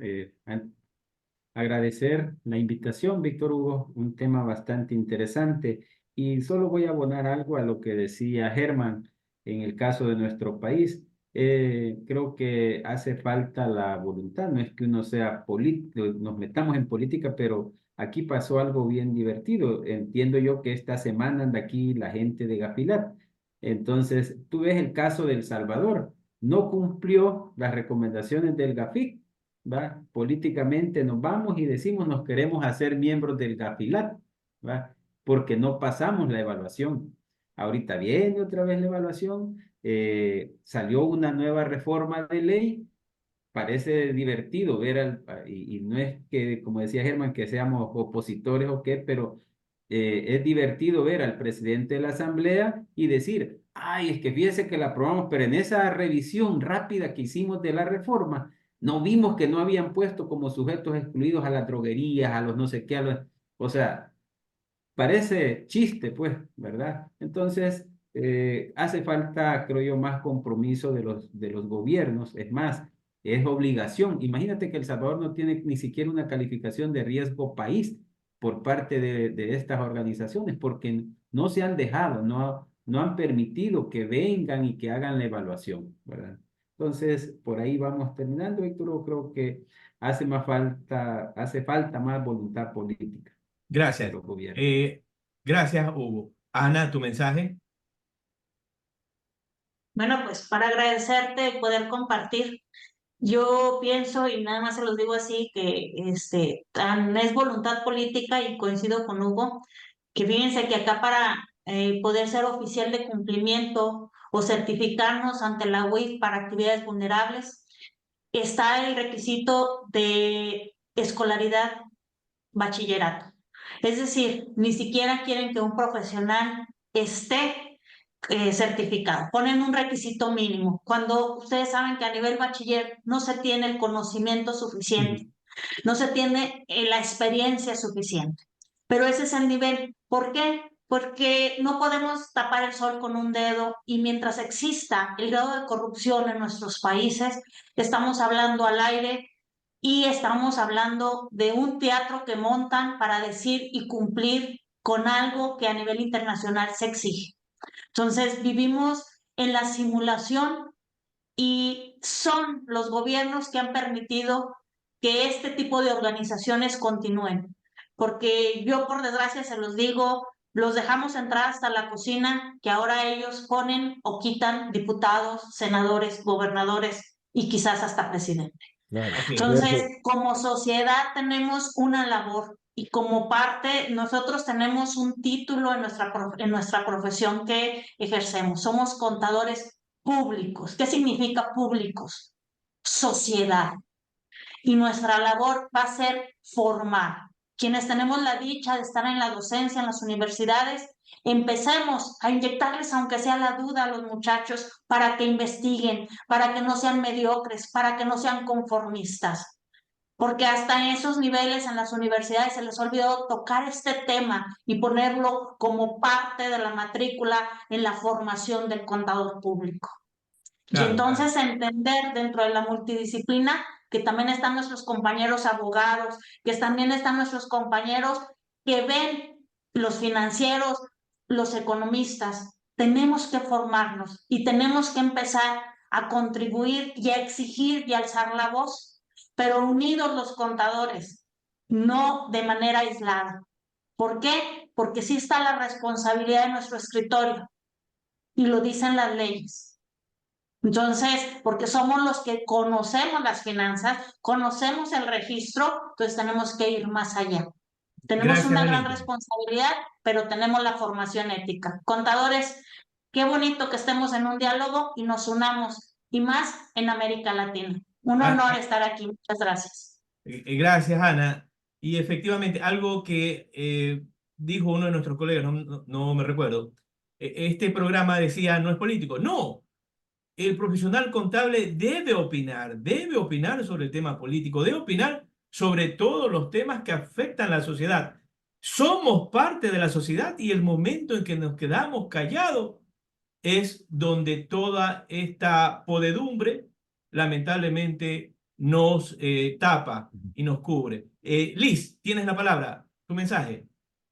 agradecer la invitación, Víctor Hugo, un tema bastante interesante. Y solo voy a abonar algo a lo que decía Germán en el caso de nuestro país. Creo que hace falta la voluntad, no es que uno sea político, nos metamos en política, pero aquí pasó algo bien divertido. Entiendo yo que esta semana anda aquí la gente de Gafilat. Entonces, tú ves el caso de El Salvador, no cumplió las recomendaciones del GAFIC, ¿va? Políticamente nos vamos y decimos nos queremos hacer miembros del GAFILAT, ¿va? Porque no pasamos la evaluación. Ahorita viene otra vez la evaluación, salió una nueva reforma de ley, parece divertido ver y no es que, como decía Germán, que seamos opositores o qué, pero es divertido ver al presidente de la Asamblea y decir, ay, es que fíjese que la aprobamos, pero en esa revisión rápida que hicimos de la reforma, No vimos que no habían puesto como sujetos excluidos a las droguerías, a los no sé qué, o sea, parece chiste, pues, ¿verdad? Entonces, hace falta, creo yo, más compromiso de los gobiernos. Es más, es obligación. Imagínate que El Salvador no tiene ni siquiera una calificación de riesgo país por parte de estas organizaciones, porque no se han dejado, no han permitido que vengan y que hagan la evaluación, ¿verdad? Entonces, por ahí vamos terminando, Héctor. Yo creo que hace falta más voluntad política de Gracias. los gobiernos. Gracias, Hugo. Ana, tu mensaje. Bueno, pues para agradecerte poder compartir. Yo pienso, y nada más se los digo así, que tan es voluntad política y coincido con Hugo, que fíjense que acá para poder ser oficial de cumplimiento o certificarnos ante la UIF para actividades vulnerables, está el requisito de escolaridad bachillerato. Es decir, ni siquiera quieren que un profesional esté certificado. Ponen un requisito mínimo. Cuando ustedes saben que a nivel bachiller no se tiene el conocimiento suficiente, no se tiene la experiencia suficiente. Pero ese es el nivel. ¿Por qué? Porque no podemos tapar el sol con un dedo y mientras exista el grado de corrupción en nuestros países, estamos hablando al aire y estamos hablando de un teatro que montan para decir y cumplir con algo que a nivel internacional se exige. Entonces, vivimos en la simulación y son los gobiernos que han permitido que este tipo de organizaciones continúen. Porque yo, por desgracia, se los digo, los dejamos entrar hasta la cocina, que ahora ellos ponen o quitan diputados, senadores, gobernadores y quizás hasta presidente. Claro. Así es. Entonces, como sociedad tenemos una labor y como parte, nosotros tenemos un título en nuestra profesión que ejercemos. Somos contadores públicos. ¿Qué significa públicos? Sociedad. Y nuestra labor va a ser formar. Quienes tenemos la dicha de estar en la docencia, en las universidades, empecemos a inyectarles, aunque sea la duda, a los muchachos para que investiguen, para que no sean mediocres, para que no sean conformistas. Porque hasta en esos niveles en las universidades se les ha olvidado tocar este tema y ponerlo como parte de la matrícula en la formación del contador público. Y Claro, entonces entender dentro de la multidisciplina que también están nuestros compañeros abogados, que también están nuestros compañeros que ven los financieros, los economistas. Tenemos que formarnos y tenemos que empezar a contribuir y a exigir y a alzar la voz, pero unidos los contadores, no de manera aislada. ¿Por qué? Porque sí está la responsabilidad de nuestro escritorio y lo dicen las leyes. Entonces, porque somos los que conocemos las finanzas, conocemos el registro, entonces tenemos que ir más allá. Tenemos gracias, una gran Anita. responsabilidad, pero tenemos la formación ética. Contadores, qué bonito que estemos en un diálogo y nos unamos, y más en América Latina. Un honor estar aquí. Muchas gracias. Gracias, Ana. Y efectivamente, algo que dijo uno de nuestros colegas, no me recuerdo, este programa decía no es político. No, el profesional contable debe opinar sobre el tema político, debe opinar sobre todos los temas que afectan a la sociedad. Somos parte de la sociedad y el momento en que nos quedamos callados es donde toda esta podedumbre lamentablemente nos tapa y nos cubre. Liz, tienes la palabra, tu mensaje.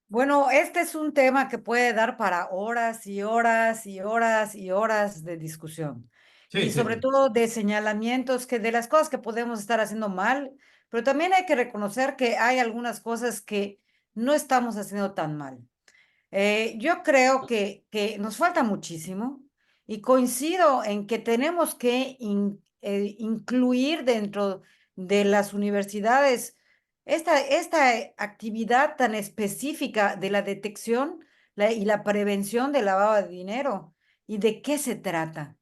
Bueno, este es un tema que puede dar para horas y horas y horas y horas de discusión. Sí, Y sobre sí. todo de señalamientos que de las cosas que podemos estar haciendo mal, pero también hay que reconocer que hay algunas cosas que no estamos haciendo tan mal. Yo creo que nos falta muchísimo y coincido en que tenemos que incluir dentro de las universidades esta actividad tan específica de la detección y la prevención del lavado de dinero. ¿Y de qué se trata?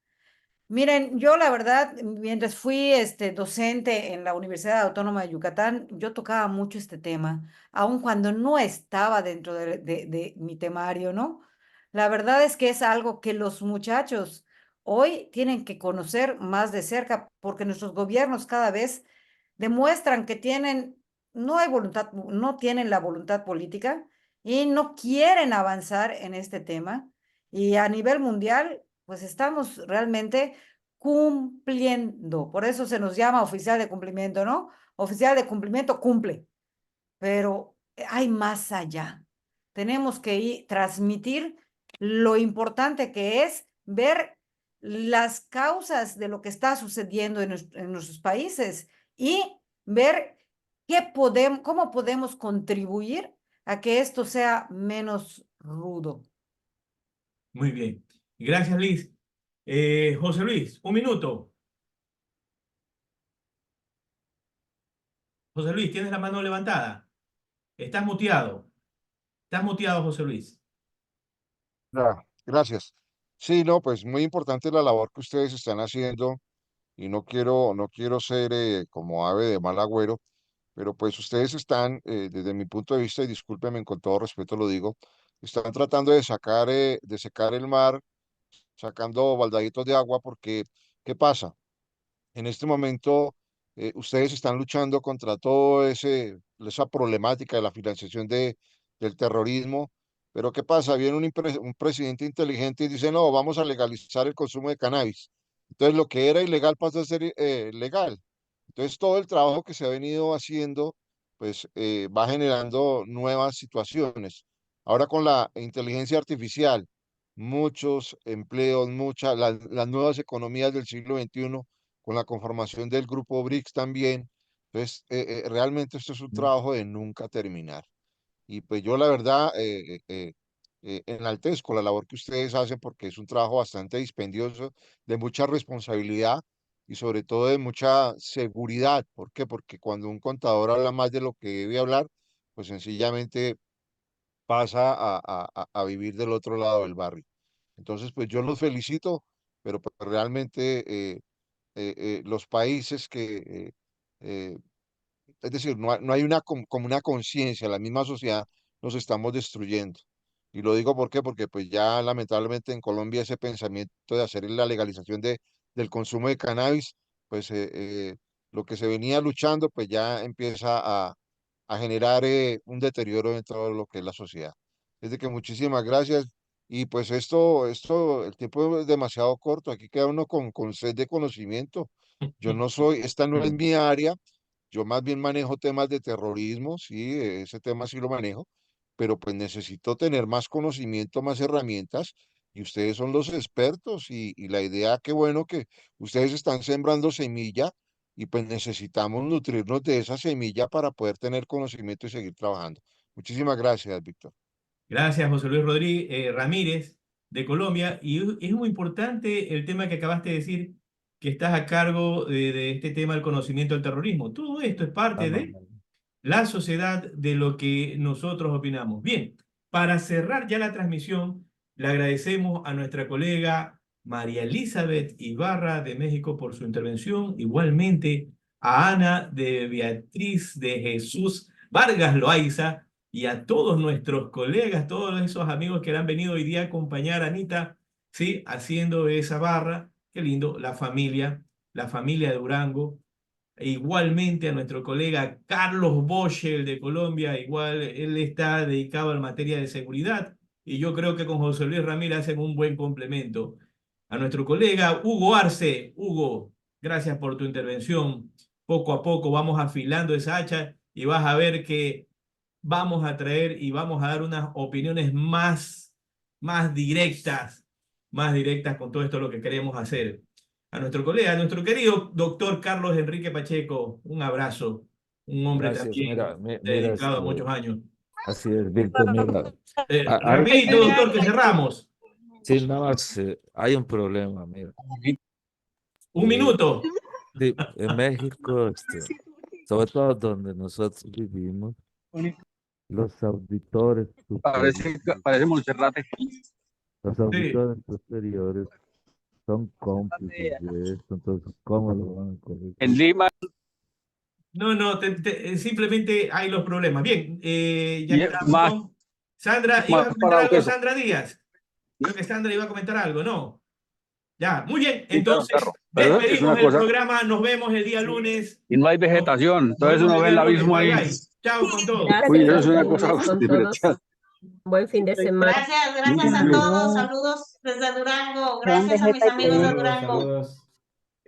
Miren, yo la verdad, mientras fui docente en la Universidad Autónoma de Yucatán, yo tocaba mucho este tema, aun cuando no estaba dentro de mi temario, ¿no? La verdad es que es algo que los muchachos hoy tienen que conocer más de cerca, porque nuestros gobiernos cada vez demuestran que no hay voluntad, no tienen la voluntad política y no quieren avanzar en este tema. Y a nivel mundial, pues estamos realmente cumpliendo. Por eso se nos llama oficial de cumplimiento, ¿no? Oficial de cumplimiento cumple, pero hay más allá. Tenemos que transmitir lo importante que es ver las causas de lo que está sucediendo en nuestros países y ver cómo podemos contribuir a que esto sea menos rudo. Muy bien. Gracias, Liz. José Luis, un minuto. José Luis, tienes la mano levantada. Estás muteado. Estás muteado, José Luis. Gracias. Sí, no, pues muy importante la labor que ustedes están haciendo y no quiero ser como ave de mal agüero, pero pues ustedes están, desde mi punto de vista, y discúlpenme, con todo respeto lo digo, están tratando de secar el mar, sacando baldaditos de agua, porque, ¿qué pasa? En este momento, ustedes están luchando contra esa problemática de la financiación del terrorismo, pero ¿qué pasa? Viene un presidente inteligente y dice, no, vamos a legalizar el consumo de cannabis. Entonces, lo que era ilegal pasa a ser legal. Entonces, todo el trabajo que se ha venido haciendo, pues va generando nuevas situaciones. Ahora con la inteligencia artificial, muchos empleos, las nuevas economías del siglo XXI, con la conformación del grupo BRICS también. Entonces, realmente esto es un trabajo de nunca terminar. Y pues yo la verdad enaltezco la labor que ustedes hacen porque es un trabajo bastante dispendioso, de mucha responsabilidad y sobre todo de mucha seguridad. ¿Por qué? Porque cuando un contador habla más de lo que debe hablar, pues sencillamente pasa a vivir del otro lado del barrio. Entonces, pues yo los felicito, pero pues, realmente los países es decir, no hay como una conciencia, la misma sociedad nos estamos destruyendo. Y lo digo ¿por qué? Porque pues ya lamentablemente en Colombia ese pensamiento de hacer la legalización del consumo de cannabis, pues lo que se venía luchando, pues ya empieza a generar un deterioro dentro de lo que es la sociedad. Es de que muchísimas gracias. Y pues el tiempo es demasiado corto. Aquí queda uno con sed de conocimiento. Esta no es mi área. Yo más bien manejo temas de terrorismo, sí, ese tema sí lo manejo, pero pues necesito tener más conocimiento, más herramientas, y ustedes son los expertos, y la idea, qué bueno que ustedes están sembrando semilla, y pues necesitamos nutrirnos de esa semilla para poder tener conocimiento y seguir trabajando. Muchísimas gracias, Víctor. Gracias, José Luis Rodríguez Ramírez, de Colombia. Y es muy importante el tema que acabaste de decir, que estás a cargo de este tema del conocimiento del terrorismo. Todo esto es parte de la sociedad, de lo que nosotros opinamos. Bien, para cerrar ya la transmisión, le agradecemos a nuestra colega María Elizabeth Ibarra de México por su intervención. Igualmente a Ana de Beatriz de Jesús Vargas Loaiza y a todos nuestros colegas, todos esos amigos que han venido hoy día a acompañar a Anita, ¿sí? Haciendo esa barra. Qué lindo, la familia de Durango. Igualmente a nuestro colega Carlos Boschel de Colombia, igual él está dedicado a la materia de seguridad y yo creo que con José Luis Ramírez hacen un buen complemento. A nuestro colega Hugo Arce, Hugo, gracias por tu intervención. Poco a poco vamos afilando esa hacha y vas a ver que vamos a traer y vamos a dar unas opiniones más directas con todo esto lo que queremos hacer. A nuestro colega, a nuestro querido doctor Carlos Enrique Pacheco, un abrazo, un hombre Gracias, también mira, dedicado a muchos años. así es, Víctor, mira. Rapidito, doctor, que cerramos. Sí, nada más, hay un problema, mira. Un minuto. Sí, en México, sobre todo donde nosotros vivimos, los auditores Parece Monserrate. los auditores superiores son cómplices de esto, entonces, ¿cómo lo van a corregir? En Lima. No, simplemente hay los problemas. Bien, ya estamos. Sandra, ¿ibas a comentar algo, Sandra Díaz? Creo que Sandra iba a comentar algo, ¿no? Ya, muy bien. Sí, claro, Entonces, claro. Pero es despedimos una el cosa, programa. Nos vemos el día lunes. y no hay vegetación, entonces uno ve el abismo Bye, ahí. bye. Chao con todo. Uy, Gracias, eso es una hasta cosa lunes con diferencial. todos. Buen fin de semana. Gracias a todos. Saludos desde Durango. Gracias a mis amigos de Saludos, Durango. saludos.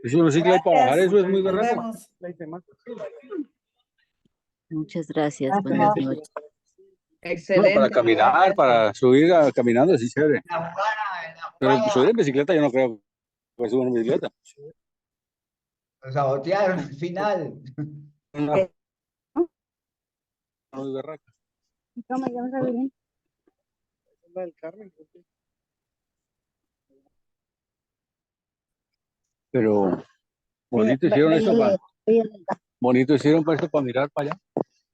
Es un ciclo para bajar, Gracias. eso es muy Nos berraco. vemos. Muchas gracias. Buenas noches. Bueno, para caminar, para subir caminando, sí, chévere. Pero subir en bicicleta yo no creo que suban en bicicleta. Sabotearon al final. Una- muy berraca. Pero bonito hicieron esto bonito hicieron para esto para mirar para allá.